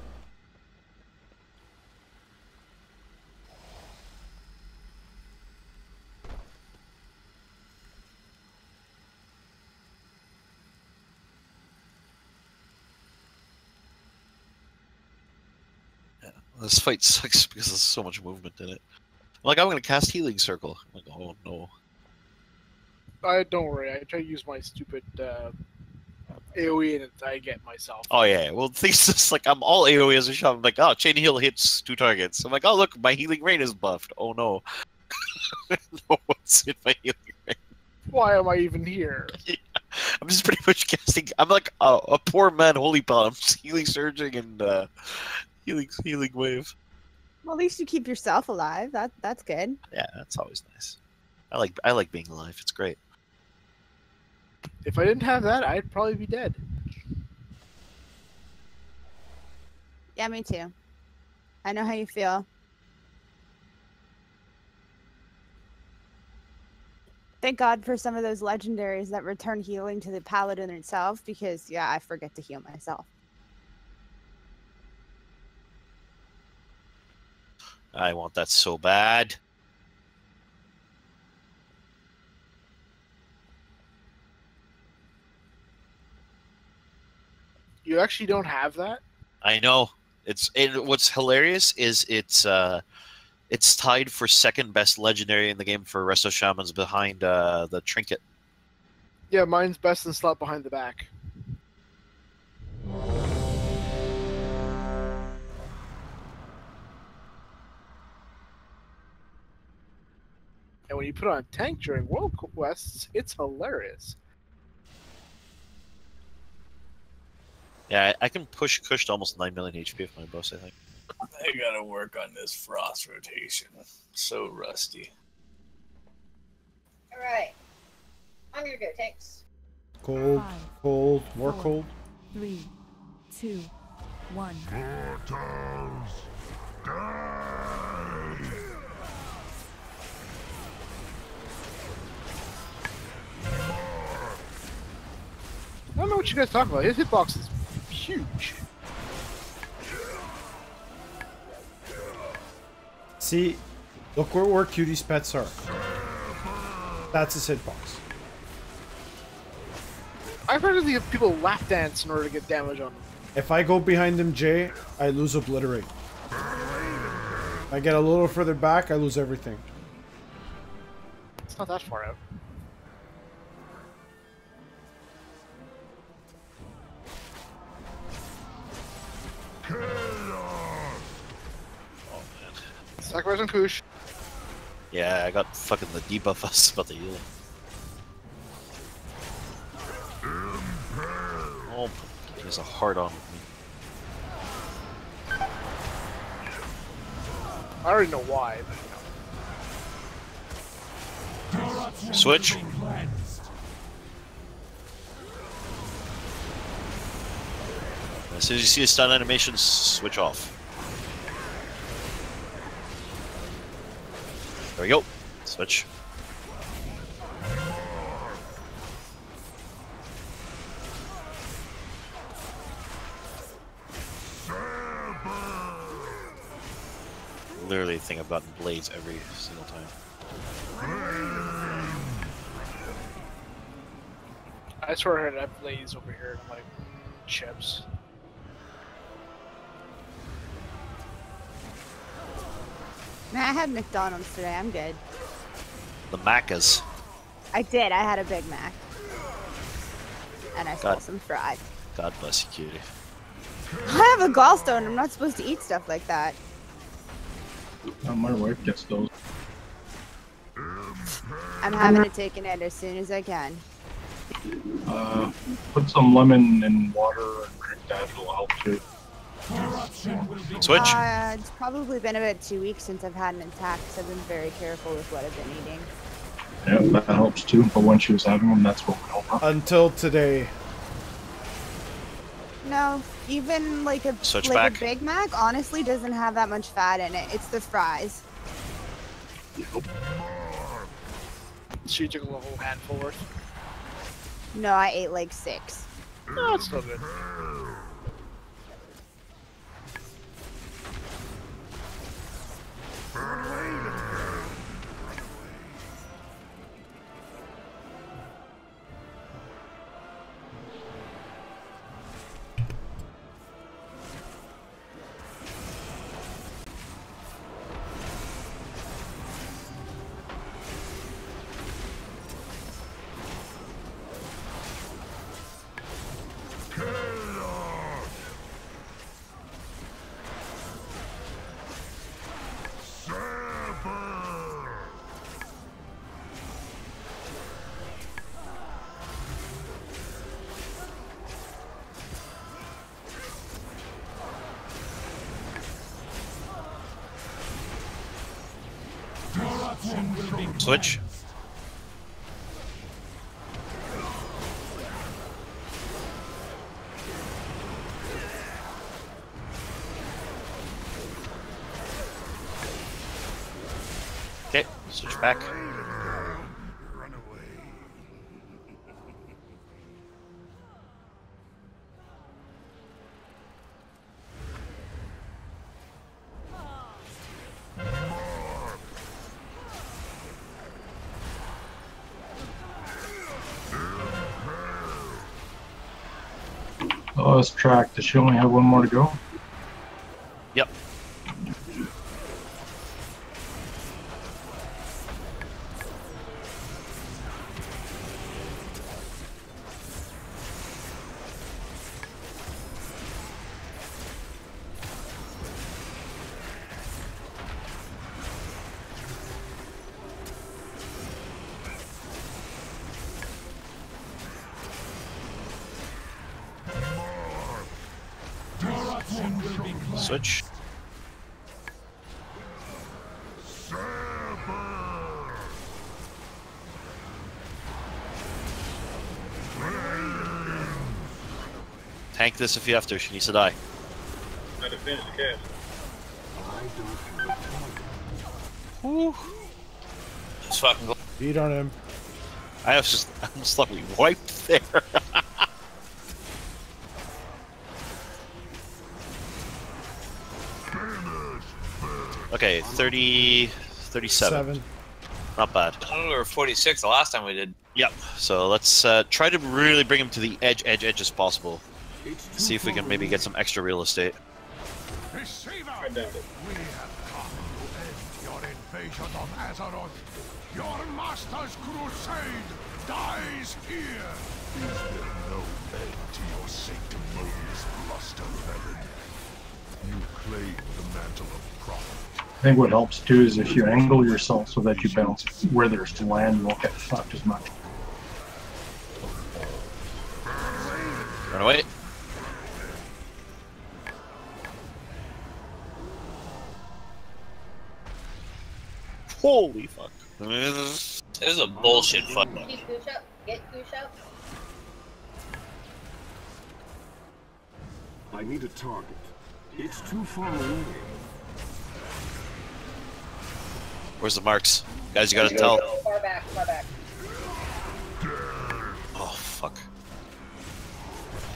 This fight sucks because there's so much movement in it. I'm like, I'm gonna cast Healing Circle. I'm like, oh no. Don't worry, I try to use my stupid AoE and I get myself. Oh yeah, well, things just like I'm all AoE as a shot. I'm like, oh, Chain Heal hits 2 targets. I'm like, oh look, my Healing Rain is buffed. Oh no. No one's in my Healing Rain. Why am I even here? Yeah. I'm just pretty much casting. I'm like a poor man, holy palm. I'm just healing, surging, and healing wave. Well, at least you keep yourself alive. That's good. Yeah, that's always nice. I like being alive. It's great. If I didn't have that, I'd probably be dead. Yeah, me too. I know how you feel. Thank God for some of those legendaries that return healing to the paladin itself, because, yeah, I forget to heal myself. I want that so bad. You actually don't have that? I know. What's hilarious is it's tied for second best legendary in the game for Resto Shamans behind the Trinket. Yeah, mine's best in slot behind the back. And when you put on a tank during World Quests, it's hilarious. Yeah, I can push Kush to almost 9 million HP with my boss, I think. I gotta work on this frost rotation. So rusty. Alright. On your go, tanks. Cold, cold, more cold. 3, 2, 1. Mortals, die! I don't know what you guys talking about. His hitbox is huge. See, look where Cutie's pets are. That's his hitbox. I've heard of the people lap dance in order to get damage on them. If I go behind him, Jay, I lose Obliterate. I get a little further back, I lose everything. It's not that far out. Sacrifice on Kush. Yeah, I got fucking the debuff us about the healing. Oh, he has a hard on with me. I already know why, but you know. Switch. As soon as you see a stun animation, switch off. There we go. Switch. Literally think I've gotten blades every single time. I swear I heard that blaze over here. I'm like, chips. Man, I had McDonald's today. I'm good. The Maccas. I did. I had a Big Mac. And I stole some fries. God bless you, cutie. I have a gallstone. I'm not supposed to eat stuff like that. My wife gets those. I'm having it taken out as soon as I can. Put some lemon in water and drink stat will help too. Switch. It's probably been about 2 weeks since I've had an attack, so I've been very careful with what I've been eating. Yeah, that helps too. But when she was having them, that's what would help her. Until today. No, even like a back. Big Mac honestly doesn't have that much fat in it. It's the fries. She took a whole handful worth. No, I ate like 6. No, it's still good. Switch. Okay, switch back. Lost track. Does she only have one more to go? Yep. Switch. Tank this if you have to. She needs to die. I had to finish the cast. Woo. Just fucking go. Beat on him. I was just like we wiped there. Okay, 37. 7. Not bad. We were 46 the last time we did. Yep. So let's try to really bring him to the edge as possible. See if we can maybe get some extra real estate. I doubt it. We have come to end your invasion of Azeroth. Your master's crusade dies here. Is there no end to your sanctimonious bluster, Revan? You claim the mantle of prophet. I think what helps too is if you angle yourself so that you bounce where there's land, you won't get fucked as much. Run away. Holy fuck. This is a bullshit fuck. Keep Gooch up. Get Gooch up. I need a target. It's too far away. Where's the marks? Guys, you gotta tell. Far back, far back. Oh, fuck.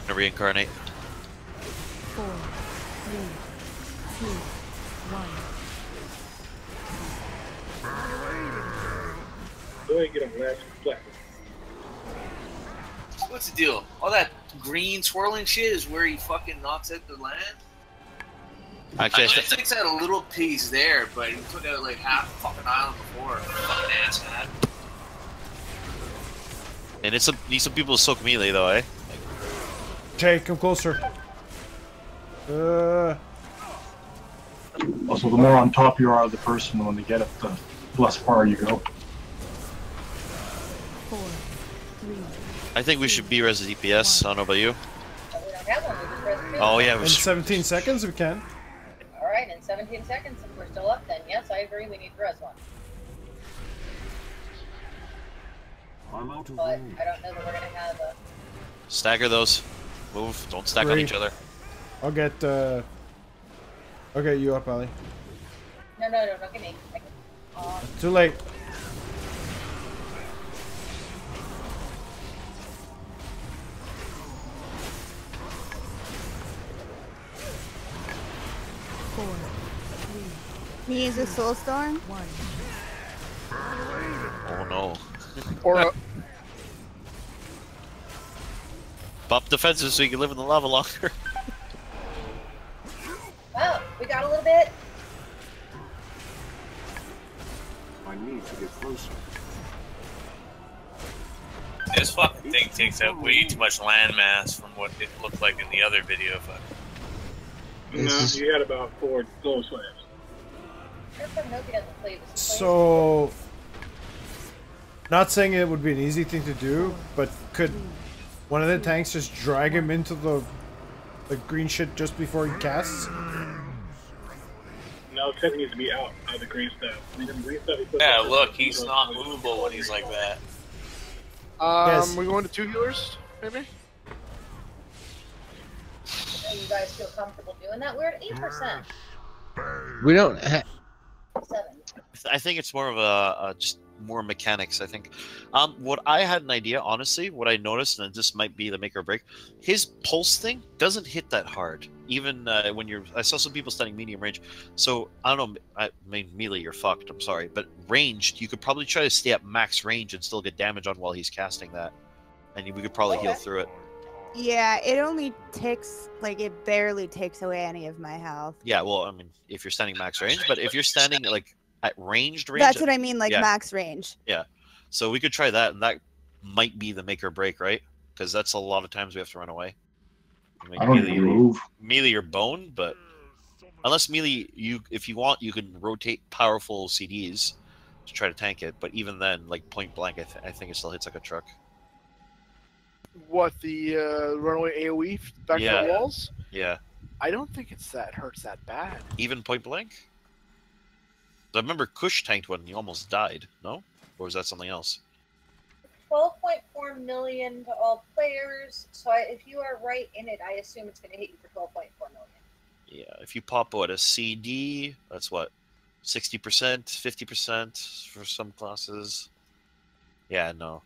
I'm gonna reincarnate. 4, 3, 2, 1. Go ahead and get him last flat. What's the deal? All that green swirling shit is where he fucking knocks out the land? Actually, I think had a little piece there, but he took out like half the fucking island before. Fucking ass hat. and it's need some people to soak melee though, eh? Jay, come closer. Also, the more on top you are of the person when they get it, the less far you go. 4, 3. I think we should be res DPS. I don't know about you. I have one. We just pressed two. Oh yeah, In 17 seconds, we can. All right, in 17 seconds, if we're still up, then yes, I agree. We need to res one. I'm out of But room. I don't know that we're gonna have a. stagger those. Move. Don't stack on 3. each other. I'll get you up, Ali. No, don't get me. Too late. Me use a soul storm. Oh no. Or Pop defenses so you can live in the lava longer. Well, we got a little bit. I need to get closer. This fucking thing takes up way too much landmass from what it looked like in the other video. But No, you got about 4 slow slams. So, not saying it would be an easy thing to do, but could one of the tanks just drag him into the green shit just before he casts? No, Tech needs to be out of the green stuff. The green stuff he puts yeah, on- look, he's not movable when he's like that. Yes. we're going to 2 healers, maybe? You guys feel comfortable doing that? We're at 8%. We don't. 7. I think it's more of a just more mechanics. I think. What I had an idea, honestly, what I noticed, and this might be the make or break, his pulse thing doesn't hit that hard. Even when you're, I saw some people standing medium range. So I don't know. I mean, melee, you're fucked. I'm sorry, but ranged, you could probably try to stay at max range and still get damage on while he's casting that, and we could probably heal through it. Yeah, it only takes, like, it barely takes away any of my health. Yeah, well, I mean, if you're standing max range, but if you're standing like at ranged range, That's what I mean, like yeah. max range. Yeah, so we could try that, and that might be the make or break, right? Because that's a lot of times we have to run away. mean, I don't melee, move. melee or bone, but unless melee, if you want, you can rotate powerful CDs to try to tank it. But even then, like point blank, I think it still hits like a truck. What, the runaway AoE back to the walls? Yeah. I don't think hurts that bad. Even point blank? I remember Kush tanked one and he almost died, no? Or was that something else? 12.4 million to all players. So if you are right in it, I assume it's going to hit you for 12.4 million. Yeah, if you pop what, a CD, that's what, 60%, 50% for some classes. Yeah, no,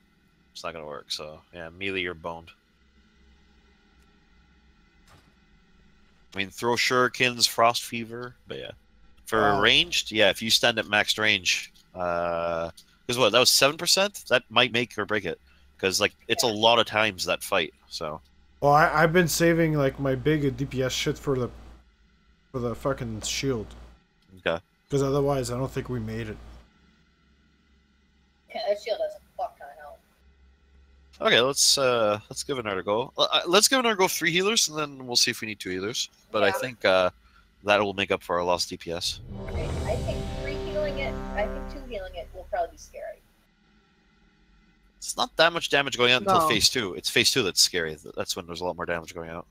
it's not gonna work. So yeah, melee or boned. I mean, throw shurikens, frost fever, but yeah, for ranged, yeah, if you stand at max range, because what, that was 7%. That might make or break it, because like it's a lot of times that fight. So. Well, I've been saving like my big DPS shit for the fucking shield. Okay. Because otherwise, I don't think we made it. Yeah, that shield does a fuck ton of help. Okay, let's give another go. Let's give another go of 3 healers, and then we'll see if we need 2 healers. But I think that will make up for our lost DPS. Okay, I think 3 healing it. I think 2 healing it will probably be scary. It's not that much damage going out until No. phase 2. It's phase 2 that's scary. That's when there's a lot more damage going out.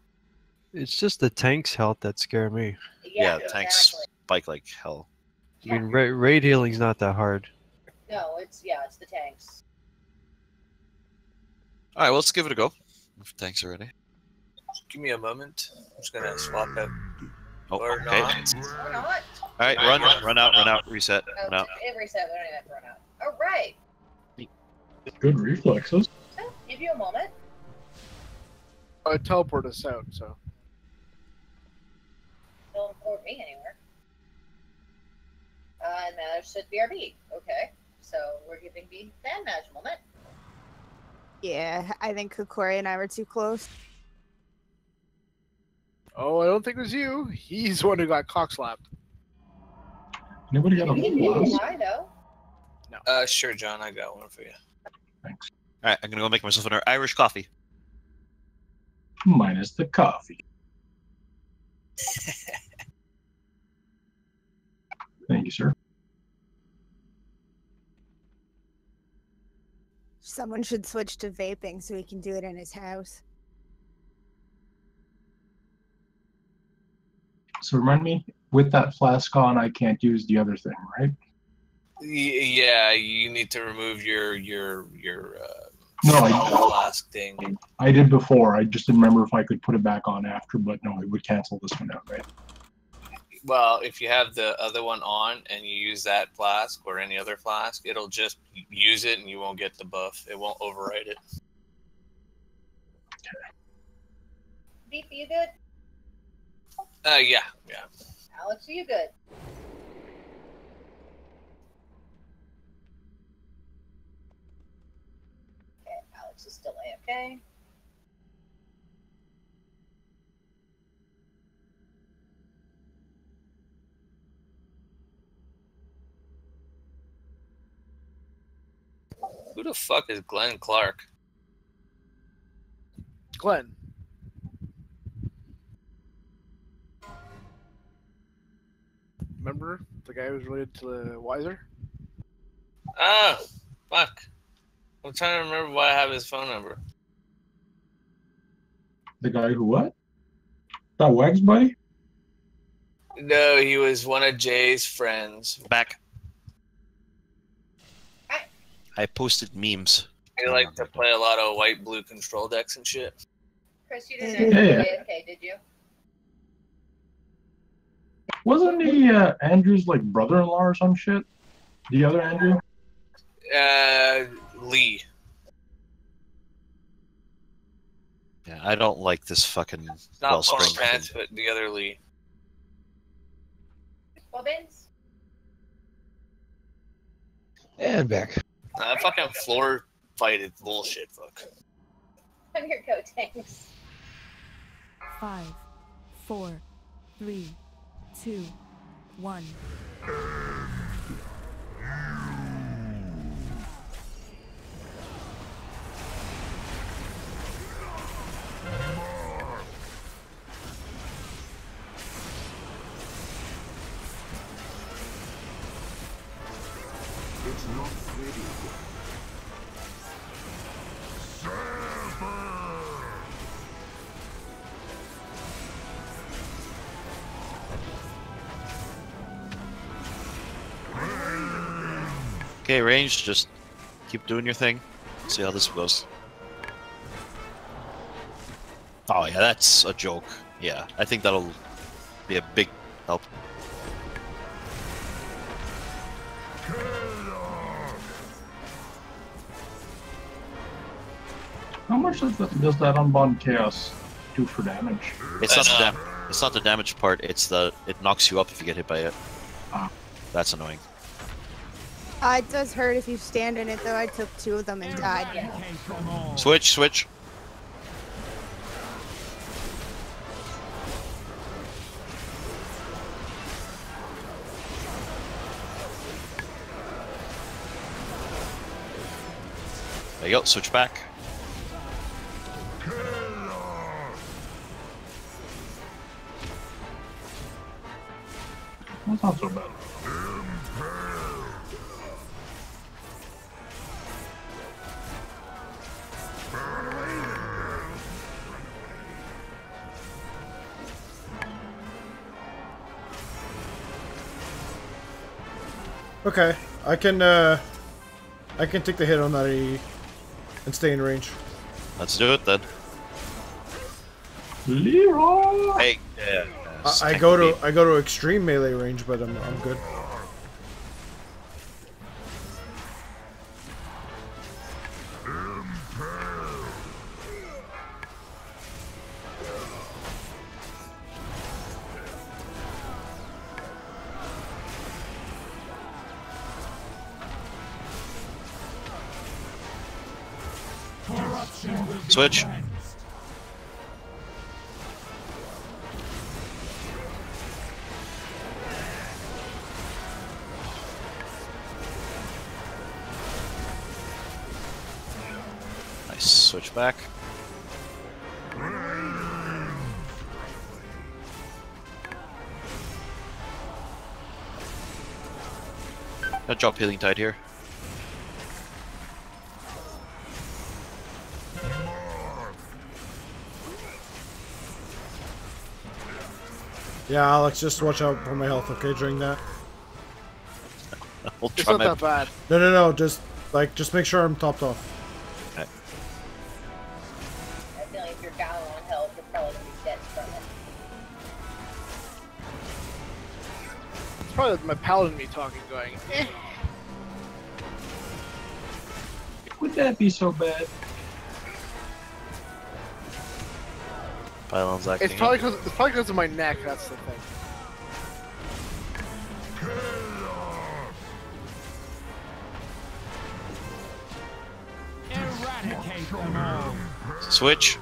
It's just the tank's health that scare me. Yeah, tanks spike like hell. I mean, raid healing's not that hard. No, it's the tanks. All right, well, let's give it a go. If tanks are ready. Give me a moment. I'm just gonna swap out. Oh, or okay. not. Or not. All right, run out, reset. Oh, Run out. it reset. We don't even have to run out. All right. Good reflexes. So, give you a moment. Teleport us out, so. Don't import me anywhere. And manage said BRB. Okay. So we're giving B fan match a moment. Yeah, I think Kokori and I were too close. Oh, I don't think it was you. He's the one who got cock-slapped. Anybody got a You can blast? try though. Sure, John, I got one for you. Thanks. All right, I'm gonna go make myself an Irish coffee. Minus the coffee. Thank you, sir. Someone should switch to vaping so he can do it in his house. So remind me, with that flask on, I can't use the other thing, right? Yeah, you need to remove your No, flask thing. I did before. I just didn't remember if I could put it back on after, but no, it would cancel this one out, right? Well, if you have the other one on and you use that flask or any other flask, it'll just use it and you won't get the buff. It won't override it. Beep, you good? Yeah. Alex, are you good? Okay, Alex is still AFK. Who the fuck is Glenn Clark? Glenn. Remember the guy who was related to Weiser? Ah, fuck. I'm trying to remember why I have his phone number. The guy who what? That Wags buddy? No, he was one of Jay's friends. Back. I posted memes. He liked to play a lot of white-blue control decks and shit. Chris, you didn't Yeah. AFK, did you? Wasn't he Andrew's like brother-in-law or some shit? The other Andrew? Lee. Yeah, I don't like this fucking Not Wellspring Paul Pants, but the other Lee. Bobbins? And back. That fucking floor fight is bullshit, fuck. On your go, tanks. 5, 4, 3, 2, 1. It's not ready. Okay, range, just keep doing your thing. See how this goes. Oh yeah, that's a joke. Yeah, I think that'll be a big help. How much does that unbound chaos do for damage? It's not the damage part. It's it knocks you up if you get hit by it. That's annoying. It does hurt if you stand in it, though. I took 2 of them and died. Switch. There you go, switch back. That's not so bad. Okay, I can take the hit on that AE and stay in range. Let's do it then. Leroy. Hey, I go to extreme melee range, but I'm good. Switch. Nice. Switch back. I'll drop Healing Tide here. Yeah, Alex, just watch out for my health, okay, during that. I'll It's try not my- that bad. No, just make sure I'm topped off. I feel like if you're down on health, you're probably gonna be dead from it. It's probably my paladin me talking, going, eh. Would that be so bad? Pylon's acting It's probably because of my neck. That's the thing. Eradicate them all. Switch.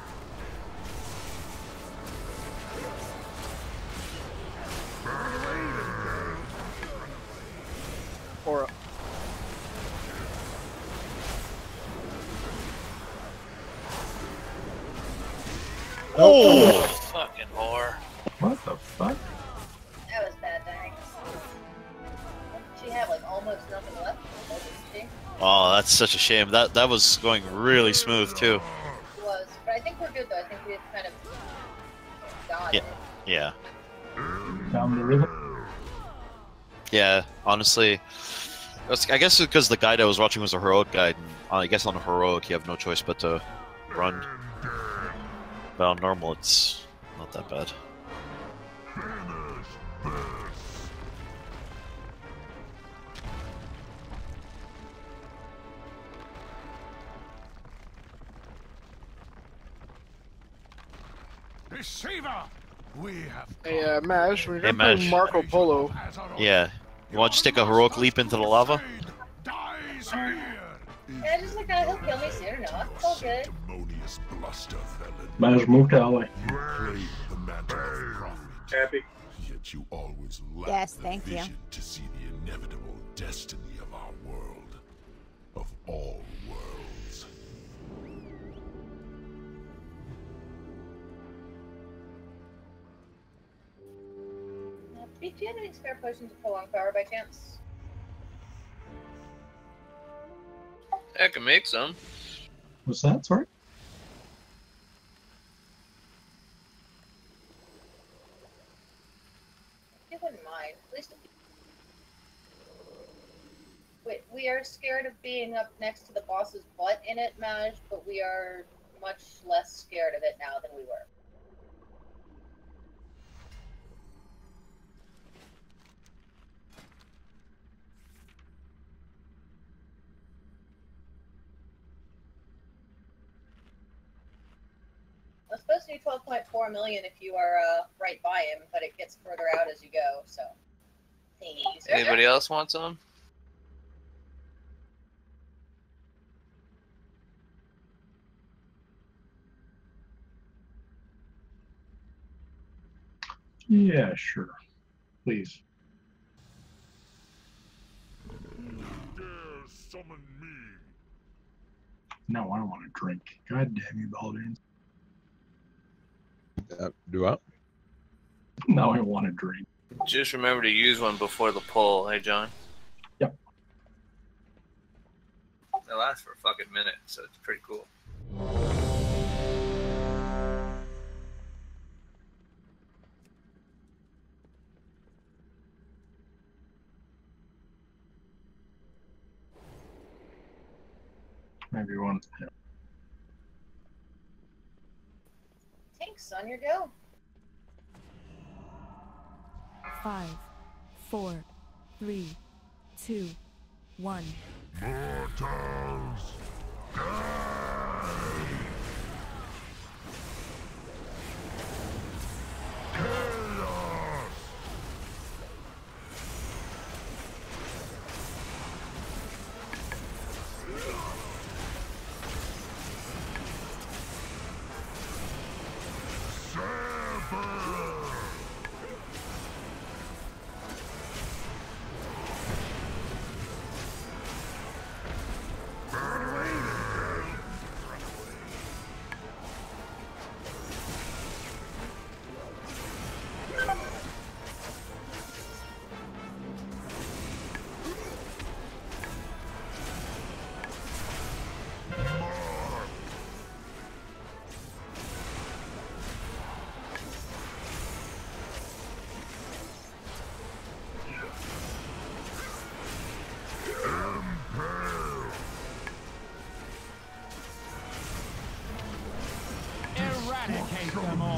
Or Oh, fucking whore. What the fuck? That was bad, thanks. She had like almost nothing left, didn't she? Oh, that's such a shame. That was going really smooth too. It was, but I think we're good though. I think we had kind of dodged Yeah. it. Yeah. Down the river. Yeah. Honestly, I guess it's because the guide I was watching was a heroic guide. And I guess on a heroic you have no choice but to run. But on normal it's not that bad. Deceiver! We have Hey, Maj, when you're Hey, gonna play Maj. Marco Polo, Yeah. You want to just take a heroic leap into the lava? Yeah, just like that. He'll kill me soon enough. It's all good. Maj, move to alley. Happy. Yet you always lack Yes, the thank you. vision to see the inevitable destiny of our world, of all worlds. Do you have any spare potions of prolonged power by chance? I can make some. What's that? Sorry? You wouldn't mind. At least. Wait, we are scared of being up next to the boss's butt in it, Maj, but we are much less scared of it now than we were. I'm supposed to do 12.4 million if you are right by him, but it gets further out as you go, so. Thanks. Anybody else want some? Yeah, sure. Please. Dare summon me. No, I don't want to drink. God damn you, Baldwin. Do I? Now I want to drink. Just remember to use one before the pull, hey John? Yep. They last for a fucking minute, so it's pretty cool. Maybe one. Yeah. Thanks, son, your go. 5, 4, 3, 2, 1. Mortals, chaos.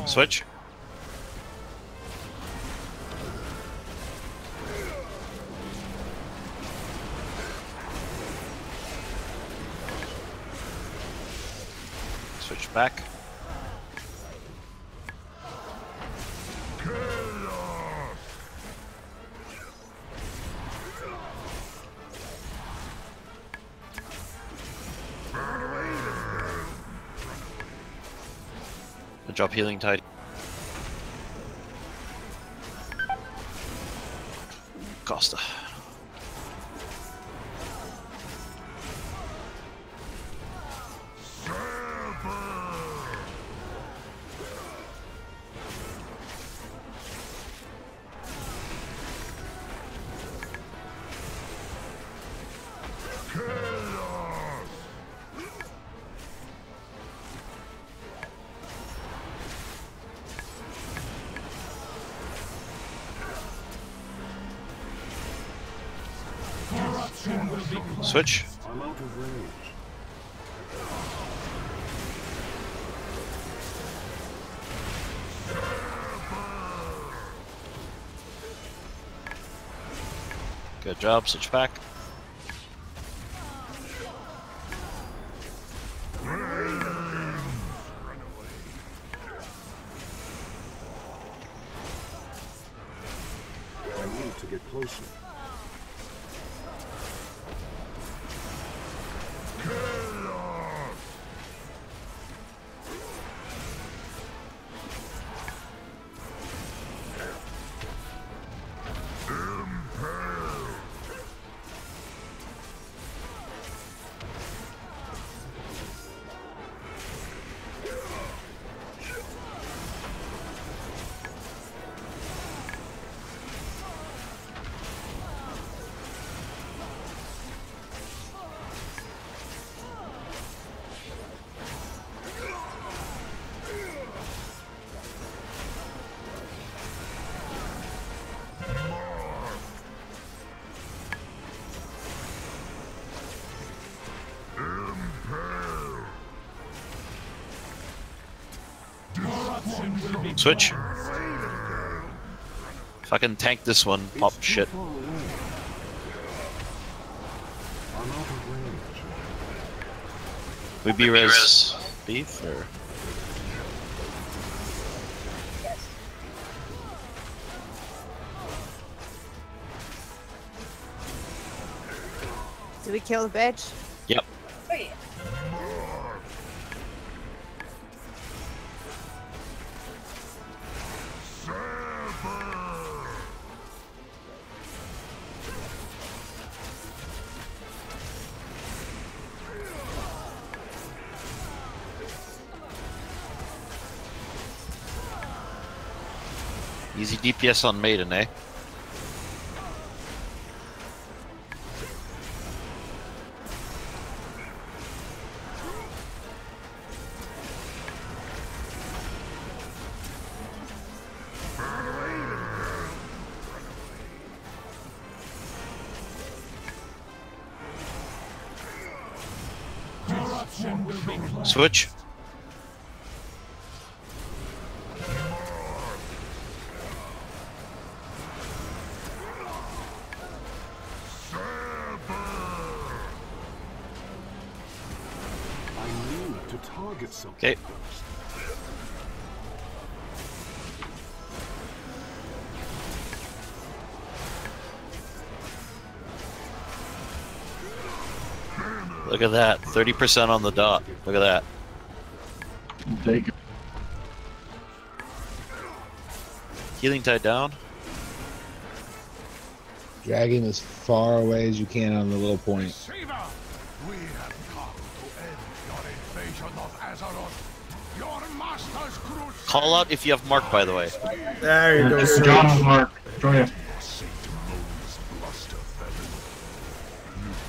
Switch. Switch back. Drop healing tide. Costa. Switch. I'm out of range. Good job, switch back. I need to get closer. Switch. If I can tank this one, pop shit. I'm out of range. We B-res beef or? Did we kill the bitch? Yep. Oh, yeah. Easy DPS on Maiden, eh? Switch. To target something. Okay. Look at that, 30% on the dot. Look at that. Take it. Healing tide down. Dragging as far away as you can on the little point. We have come to end your invasion of Azeroth. Your master's crusade. Call out if you have mark, by the way. There you go, sir. John Mark, join you. You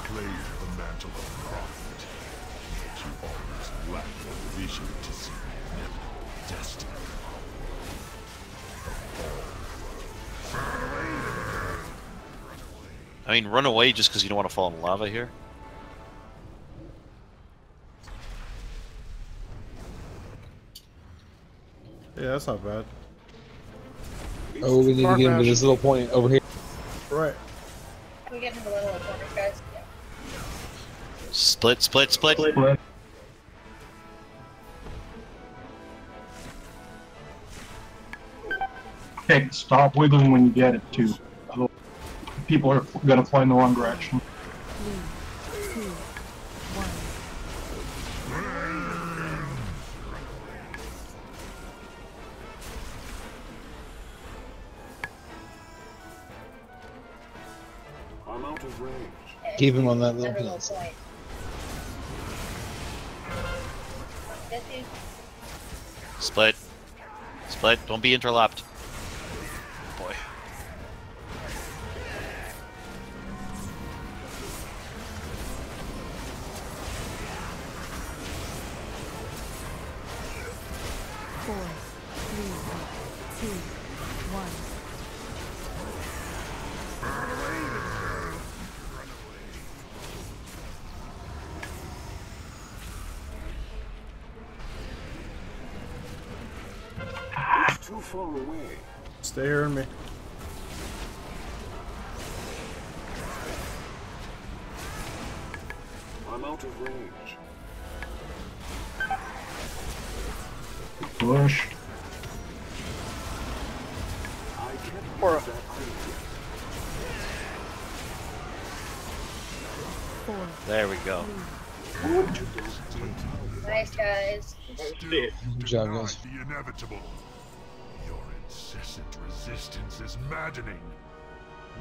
claim the mantle of prophet, yet you always lack the vision to see destiny. I mean, run away just because you don't want to fall in lava here. Yeah, that's not bad. Oh, we need to get him to this little point over here. Right. Can we get into the little corners, guys? Yeah. Split. Split. Okay, stop wiggling when you get it too. Otherwise, people are gonna fly in the wrong direction. 3, 2, 1. I'm out of range. Keep him on that little Another piece. point. 50. Split. Don't be interlopped. Boy. Four, 3, 2, 1. It's too far away. Stay here and me. I'm out of range. Push. I can't Or- use that item. 4, There we go. Nice, guys. Good job, guys. The inevitable. Your incessant resistance is maddening.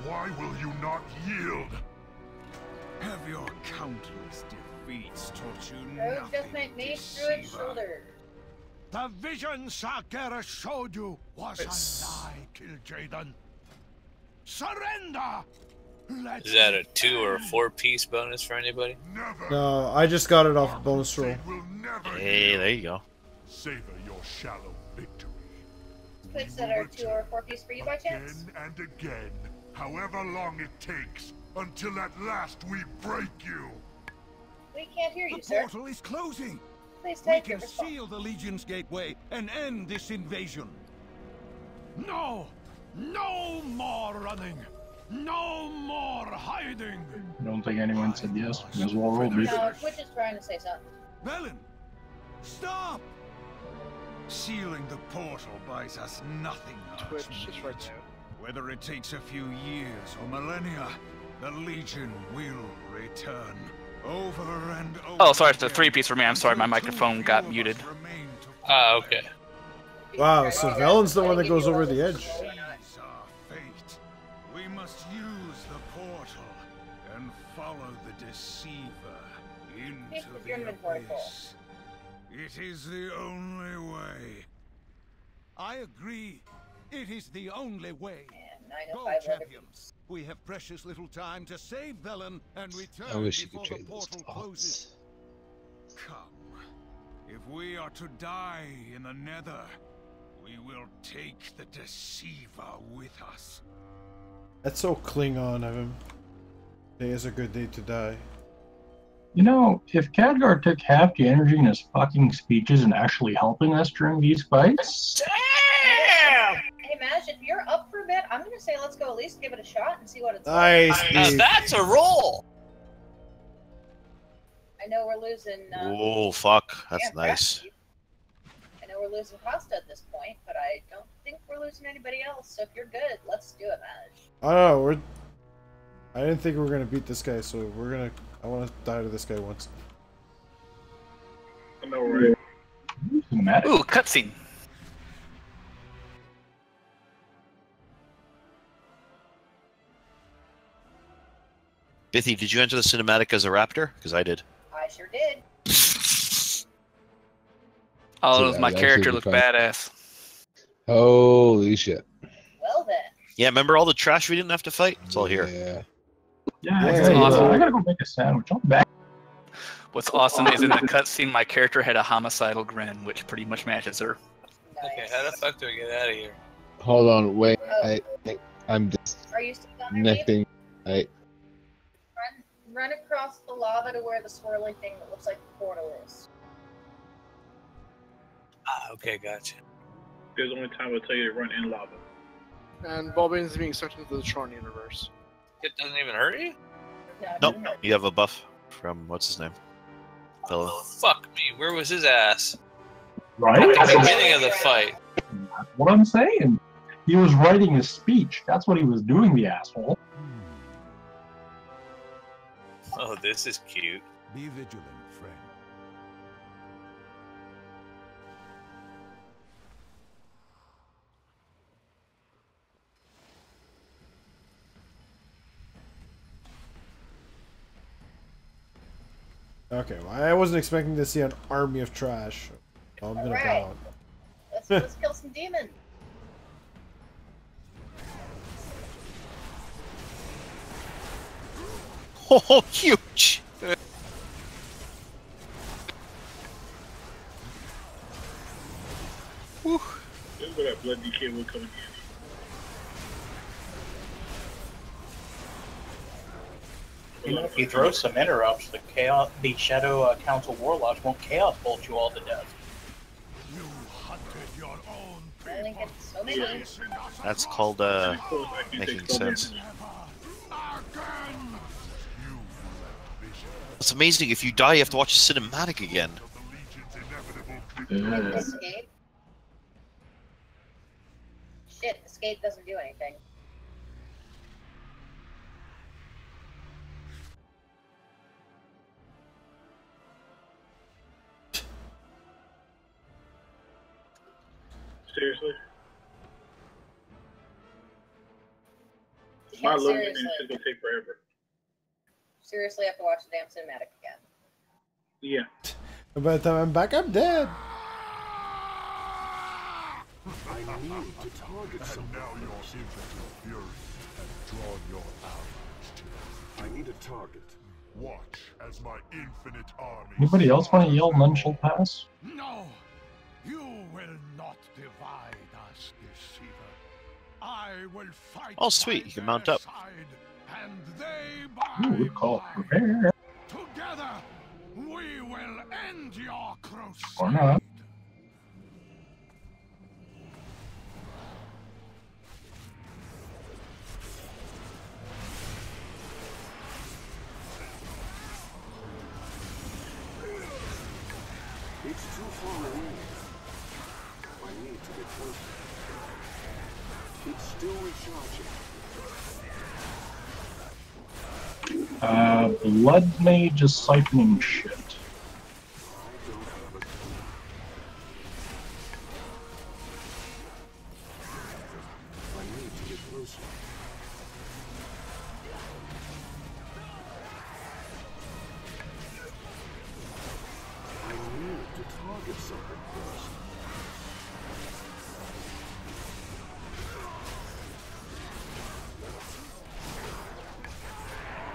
Why will you not yield? Have your countless defeats taught you Rogue nothing, just made me through its deceiver? shoulder. The vision Sargeras showed you was Nice. a lie, Kil'jaeden. Surrender! Is that a 2 or 4 piece bonus for anybody? No, I just got it off a bonus roll. Hey, there you go. Savor your shallow victory. Puts that are 2 or 4 piece for you by chance? Again and again, however long it takes, until at last we break you. We can't hear you, The sir. portal is closing. Please We take your can response. seal the Legion's gateway and end this invasion. No! No more running! No more hiding! I don't think anyone said yes. May as well roll, dude. No, Twitch is trying to say something. Velen, stop! Sealing the portal buys us nothing, Twitch is right Archmage. now. Whether it takes a few years or millennia, the Legion will return. Over and over. Oh, sorry, it's a 3-piece for me. I'm sorry, my microphone got muted. Ah, okay. Wow, so Velen's the one that goes over the edge. Is our fate. We must use the portal and follow the deceiver into the abyss. It is the only way. I agree. It is the only way. Go, 905 champions. We have precious little time to save Velen and return I wish you before could the trade those portal thoughts. closes. Come. If we are to die in the Nether, we will take the deceiver with us. That's so Klingon of him. Today is a good day to die. You know, if Khadgar took half the energy in his fucking speeches and actually helping us during these fights, Hey, Mash, if you're up for a bit, I'm gonna say let's go at least give it a shot and see what it's Nice, like. Now dude. that's a roll! I know we're losing. Oh, fuck. That's yeah, nice. I know we're losing Costa at this point, but I don't think we're losing anybody else. So if you're good, let's do it, Mash. I don't know, I didn't think we were gonna beat this guy, so we're gonna. I want to die to this guy once. I know, right? Ooh, cutscene. Bithy, did you enter the cinematic as a raptor? Because I did. I sure did. Oh, So my that was character actually looked fun. badass. Holy shit. Well then. Yeah, remember all the trash we didn't have to fight? It's all here. yeah, That's hey, awesome. I gotta go make a sandwich. I'm back. What's awesome is in the cutscene, my character had a homicidal grin, which pretty much matches her. Okay, how the fuck do we get out of here? Hold on, wait. Oh. I think I'm Are you still down there, Dave? disconnecting. Run across the lava to where the swirly thing that looks like the portal is. Ah, okay, gotcha. There's only time I'll tell you to run in lava. And Bulbane is being sucked into the Tron universe. It doesn't even hurt you? Nope. You have a buff from what's his name? Fellow. Oh, fuck me. Where was his ass? Right? At the beginning of the fight. That's what I'm saying. He was writing his speech. That's what he was doing, the asshole. Oh, this is cute. Be vigilant, friend. Okay, well, I wasn't expecting to see an army of trash. So I'm gonna Alright. bow. Let's kill some demons. Oh, huge! This is where that blood DK will come in. You know, if you throw some interrupts, the Shadow Council Warlocks won't Chaos Bolt you all to death. I think it's so many. That's called making sense. It's amazing. If you die, you have to watch a cinematic again. Escape. Shit, escape doesn't do anything. Seriously? Yeah, My loading seriously. is gonna take forever. Seriously, have to watch the damn cinematic again. Yeah. By the time I'm back, I'm dead. I need to target something. Now your infantile fury has drawn your allies to it. I need a target. Watch as my infinite army. Anybody else want to yell none shall pass? No, you will not divide us, deceiver. I will fight. Oh, sweet. You can mount up. And they by Ooh, good call. Prepare. together we will end your crusade. Or not. It's too far away. I need to get closer. It's still recharging. Blood Mage is siphoning shit. I need to get closer. I need to target something first.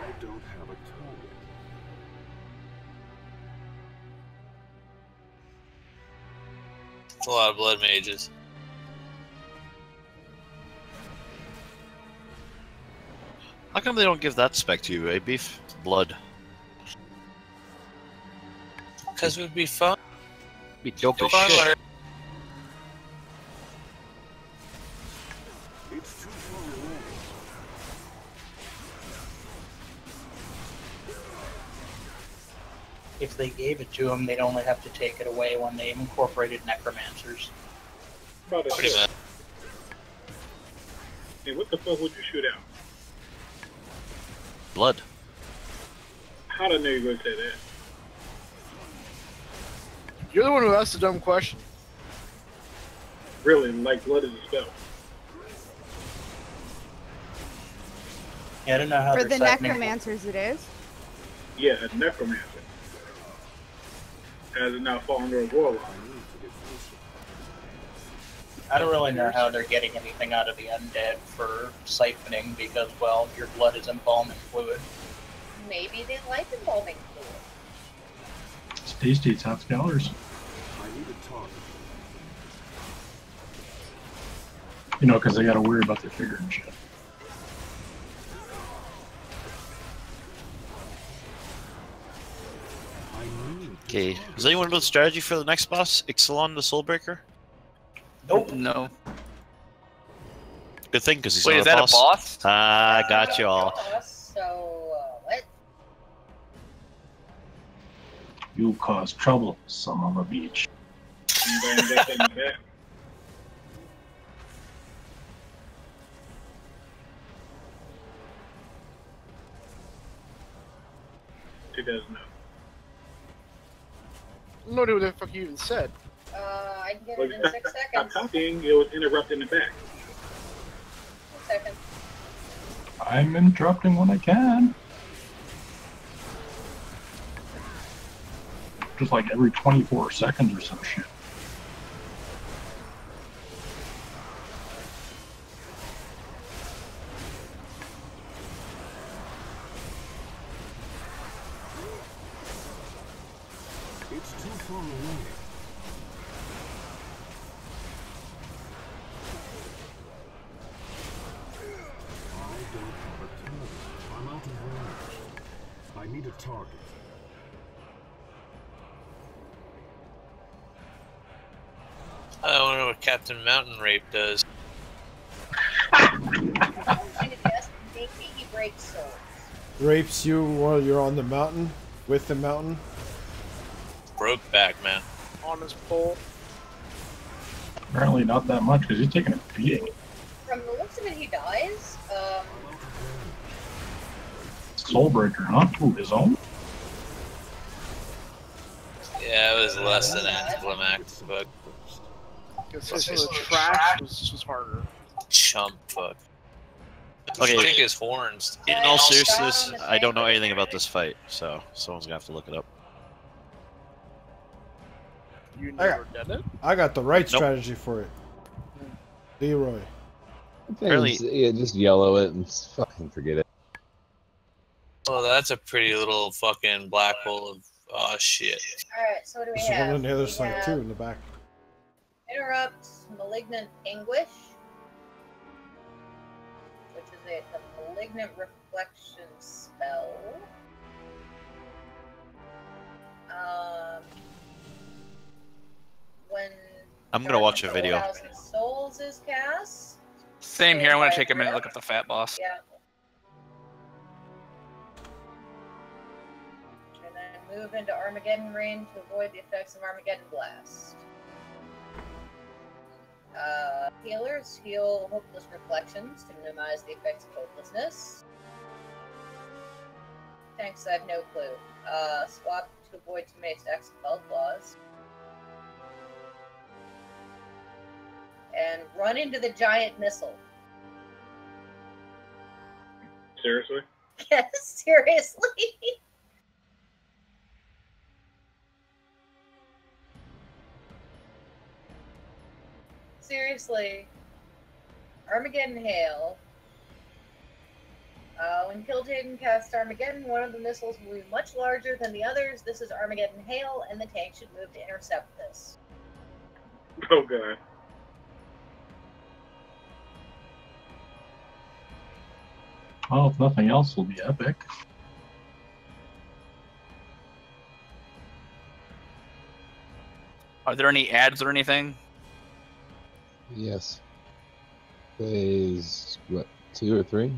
I don't have a target. It's a lot of blood mages. How come they don't give that spec to you, eh, Beef? Blood. Because it would be fun. Be dope as Fun, shit. Larry. It's too far away. If they gave it to them, they'd only have to take it away when they incorporated necromancers. About Pretty that. much. Hey, what the fuck would you shoot out? Blood. How did I know you were gonna say that? You're the one who asked the dumb question. Really, like blood is a spell. Yeah, I don't know how For they're the siphoning- necromancers, it is. Yeah, a necromancer. Has it now fallen under a warlock? I don't really know how they're getting anything out of the undead for siphoning because, well, your blood is embalming fluid. Maybe they like embalming fluid. It's tasty, it's half calories. I need a target. You know, because they gotta worry about their figure and shit. Okay. Does anyone know the strategy for the next boss? Ixalan the Soulbreaker? Nope. No. Good thing, because he's Wait, not is that a boss? Ah, got you all. So, what? You cause trouble, son of a bitch. Anybody got that in the back? Who doesn't know? No idea what the fuck you even said. I can get Well, it in 6 Stop seconds. talking, it was interrupted in the back. 6 seconds. I'm interrupting when I can. Just like every 24 seconds or some shit. It's too far away. I don't have a target. I'm out of range. I need a target. I wonder what Captain Mountain Rape does. He breaks souls. Rapes you while you're on the mountain, with the mountain. Broke back, man. On his pole. Apparently not that much, because he's taking a beating. From the looks of it, he dies. Soulbreaker, huh? Ooh, his own? Yeah, it was less than anticlimax, but Because his trash was harder. chump fuck. Okay. Take his horns. In all seriousness, I don't know anything about this fight, so someone's gonna have to look it up. You I never got, did it? I got the right Nope. strategy for it. Leroy. Apparently- Yeah, just yellow it and fucking forget it. Oh, that's a pretty little fucking black hole of oh shit. Alright, so what do we There's one have? on the other We side have too, in the back. Interrupt Malignant Anguish, which is a Malignant Reflection spell. When I'm gonna watch a video. 1,000 Souls is cast. Same here. I'm gonna take a minute to look up the fat boss. Yeah. And then move into Armageddon range to avoid the effects of Armageddon Blast. Healers heal Hopeless Reflections to minimize the effects of hopelessness. Tanks, I have no clue. Swap to avoid teammates' X spell claws. And run into the giant missile. Seriously? Yes, seriously. Seriously. Armageddon Hail. When Kil'jaeden casts Armageddon, one of the missiles will be much larger than the others. This is Armageddon Hail, and the tank should move to intercept this. Oh god. Well, if nothing else, will be epic. Are there any ads or anything? Yes. Phase, what, 2 or 3?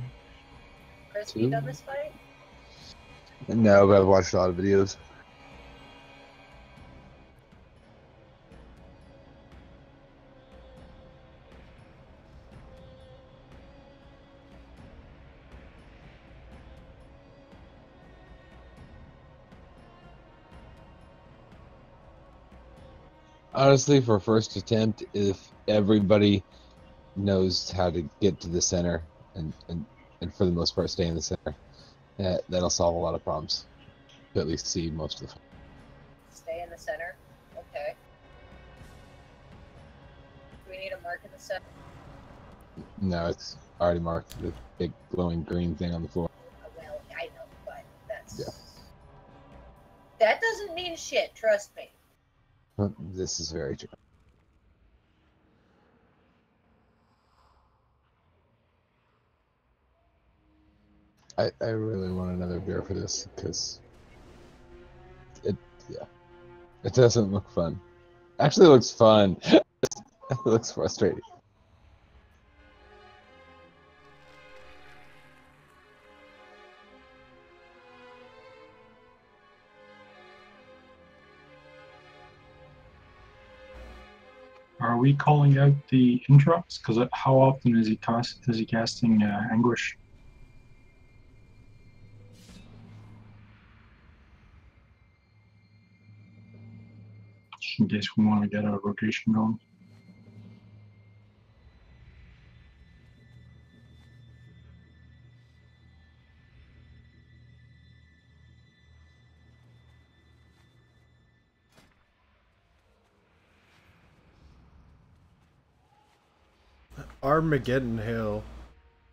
Chris, have you done this fight? No, but I've watched a lot of videos. Honestly, for first attempt, if everybody knows how to get to the center and for the most part stay in the center, that'll solve a lot of problems. To at least see most of the. Stay in the center. Okay. Do we need a mark in the center? No, it's already marked. The big glowing green thing on the floor. Well, I know, but that's... Yeah. That doesn't mean shit, trust me. This is very true. I really want another beer for this because it doesn't look fun. Actually, it looks fun. It looks frustrating. Are we calling out the interrupts? Because how often is he casting Anguish? Just in case we want to get a rotation going. Armageddon Hill.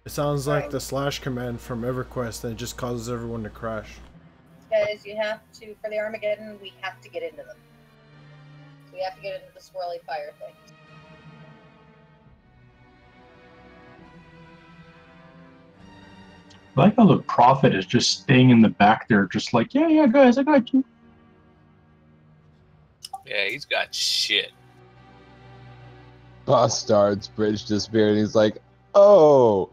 It sounds like the slash command from EverQuest, and it just causes everyone to crash. Because you have to, for the Armageddon, we have to get into them. So we have to get into the swirly fire things. I like how the Prophet is just staying in the back there, just like, yeah, guys, I got you. Yeah, he's got shit. Bastard's bridge disappeared. He's like, I'm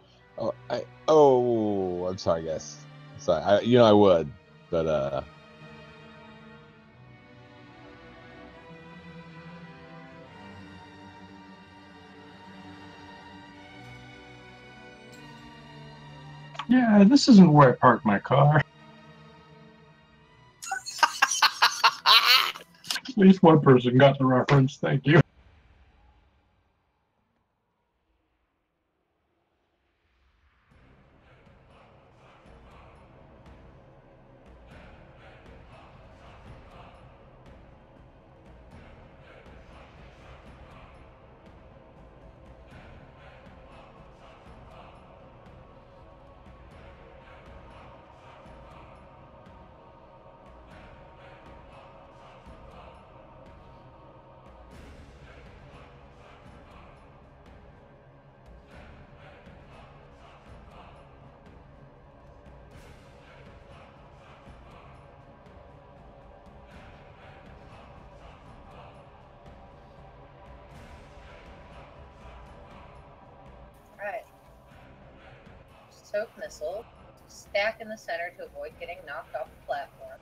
sorry, guys. Sorry, I would, but Yeah, this isn't where I parked my car. At least one person got the reference. Thank you. Alright. Soak missile. Stack in the center to avoid getting knocked off the platform.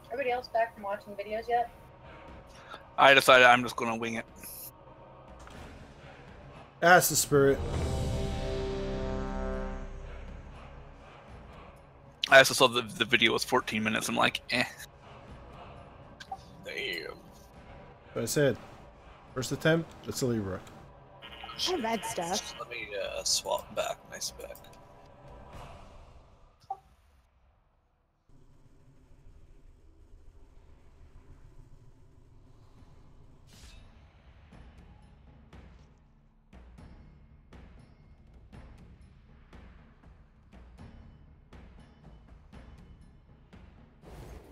Everybody else back from watching videos yet? I decided I'm just going to wing it. That's the spirit. I also saw the video was 14 minutes. I'm like, eh. Damn. But I said, first attempt, it's a Libra. All that stuff. Let me swap back my spec.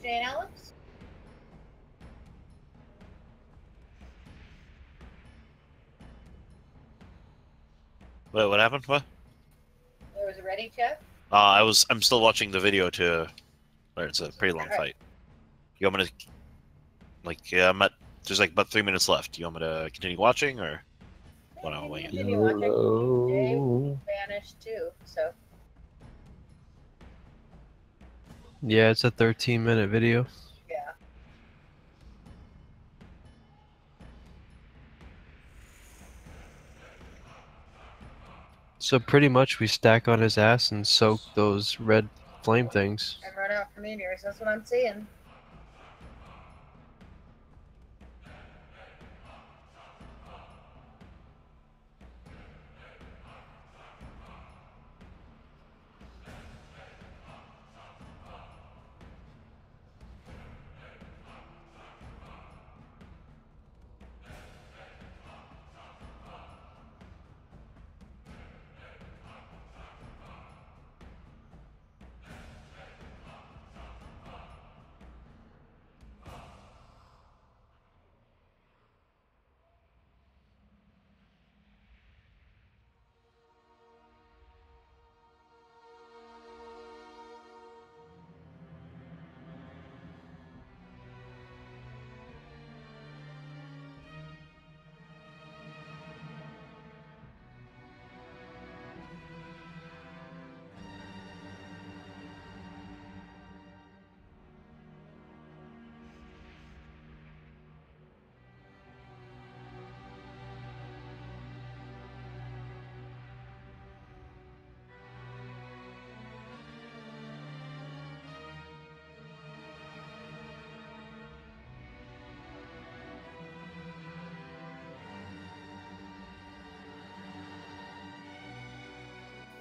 Jane Alex? Wait, what happened? What? There was a ready check? I'm still watching the video to. It's a pretty long fight. You want me to, there's like about 3 minutes left. You want me to continue watching, or want to wing it? Continue watching. Jay vanished too, so. Yeah, it's a 13-minute video. Yeah. So pretty much we stack on his ass and soak those red flame things. And run out for meteors, that's what I'm seeing.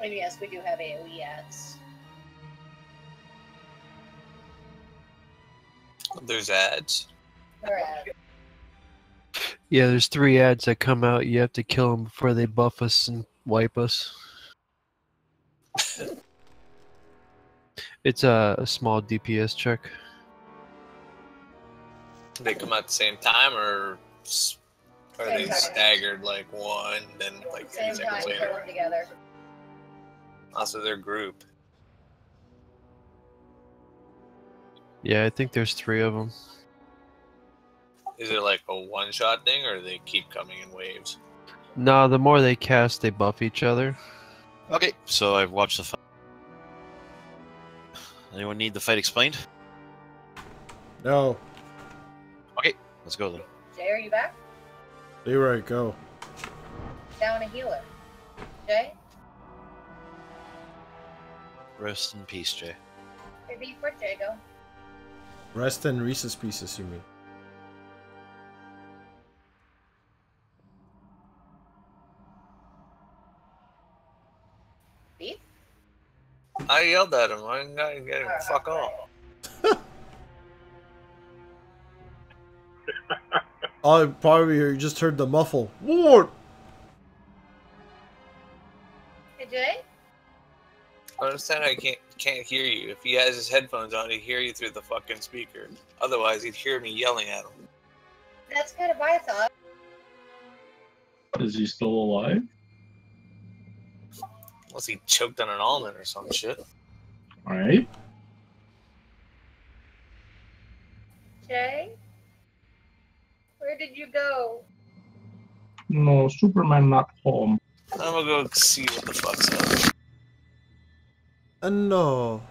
And yes, we do have AoE ads. There's ads. Or ads. Yeah, there's 3 ads that come out. You have to kill them before they buff us and wipe us. It's a small DPS check. They come out at the same time, or are Same they time. staggered, like one, then like 3 Same time, seconds kill later? them together. Also, their group. Yeah, I think there's 3 of them. Is it like a one-shot thing, or do they keep coming in waves? No, the more they cast, they buff each other. Okay, so I've watched the fight. Anyone need the fight explained? No. Okay, let's go then. Jay, are you back? Leroy, go. Down a healer. Jay? Rest in peace, Jay. Maybe for Jay, go. Rest in Reese's Pieces, you mean? Beef? I yelled at him. I didn't get him. Fuck off. Oh, probably you just heard the muffle. What? Hey, Jay? I understand I can't hear you. If he has his headphones on, he'd hear you through the fucking speaker. Otherwise, he'd hear me yelling at him. That's kind of my thought. Is he still alive? Unless he choked on an almond or some shit. Alright. Jay? Where did you go? No, Superman not home. I'm gonna go see what the fuck's up. No.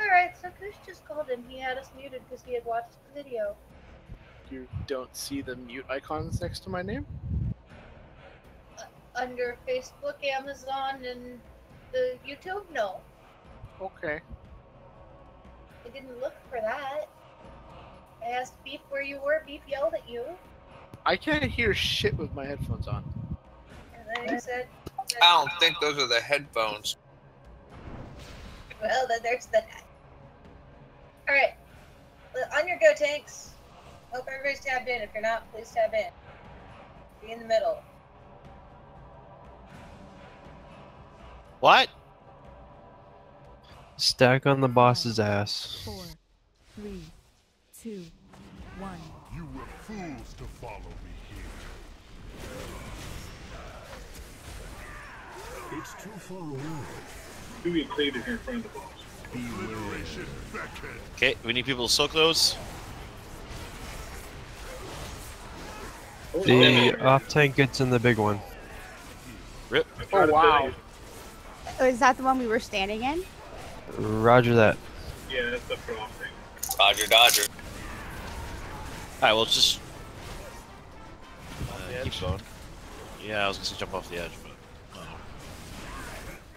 Alright, so Kush just called in. He had us muted because he had watched the video. You don't see the mute icons next to my name? Under Facebook, Amazon, and the YouTube? No. Okay. I didn't look for that. I asked Beef where you were. Beef yelled at you. I can't hear shit with my headphones on. And then he said, I don't think those are the headphones. well, then there's the... Alright. On your go, tanks. Hope everybody's tabbed in. If you're not, please tab in. Be in the middle. What? Stack on the boss's ass. 4, 3, 2, 1. You were fools to follow me here. It's too far away. Do we cleave it here in front of the boss? Liberation beckon. Okay, we need people to soak those. The off tank gets in the big one. Rip. Oh, wow. Oh, is that the one we were standing in? Roger that. Yeah, that's the pro thing. Roger Dodger. Alright, well, just keep going. Yeah, I was gonna say jump off the edge, but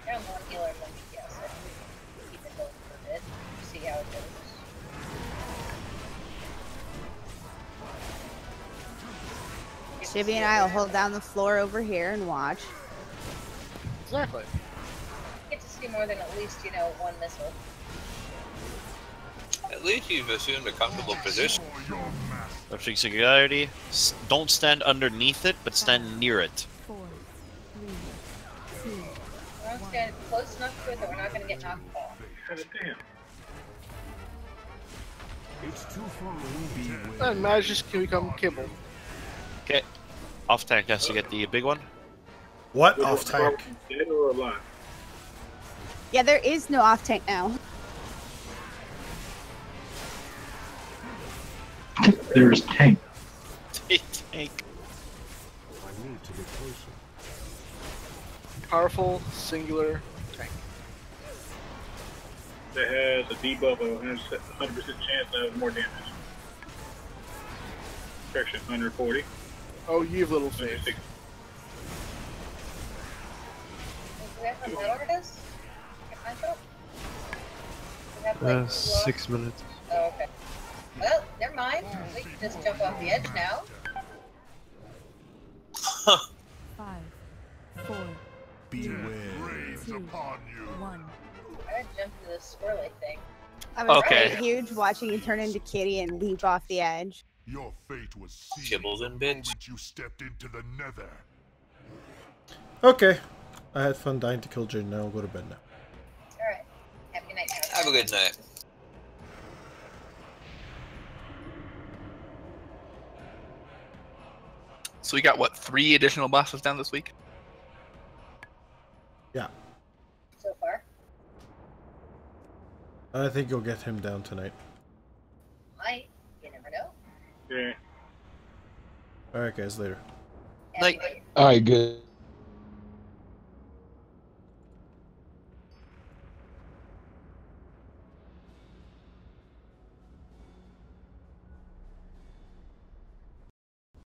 You're on one healer, then yes. Keep it going for a bit. See how it goes. Shibby and I will hold down the floor over here and watch. Exactly. Get to see more than at least, one missile. At least you've assumed a comfortable position. Left singularity. Don't stand underneath it, but stand near it. 4, 3, 2, We're not standing close enough to it that we're not going to get knocked off. God damn. It's too far. And Maj just can become Kibble. Okay. Off tank has to get the big one. What off tank? Dead or alive? Yeah, there is no off tank now. There's tank. Tank. I need to get closer. Powerful, singular tank. That has a debuff of 100% chance to have more damage. Protection 140. Oh, you have little faith. Do we have a metal artist? Have, like, 6 minutes. Oh, okay. Well, never mind. We can just jump off the edge now. 5, 4, Beware. 2, 1. I jumped into this swirly thing. I was Okay. very huge watching you turn into Kitty and leap off the edge. Your fate was sealed Kibbles and the bitch. moment you stepped into the nether. Okay. I had fun dying to kill Jin. Now I'll go to bed now. Alright. Happy night. Have a good night. So we got what, 3 additional bosses down this week? Yeah. So far. I think you'll get him down tonight. Might. You never know. Yeah. Alright, guys, later. Night. All right, good.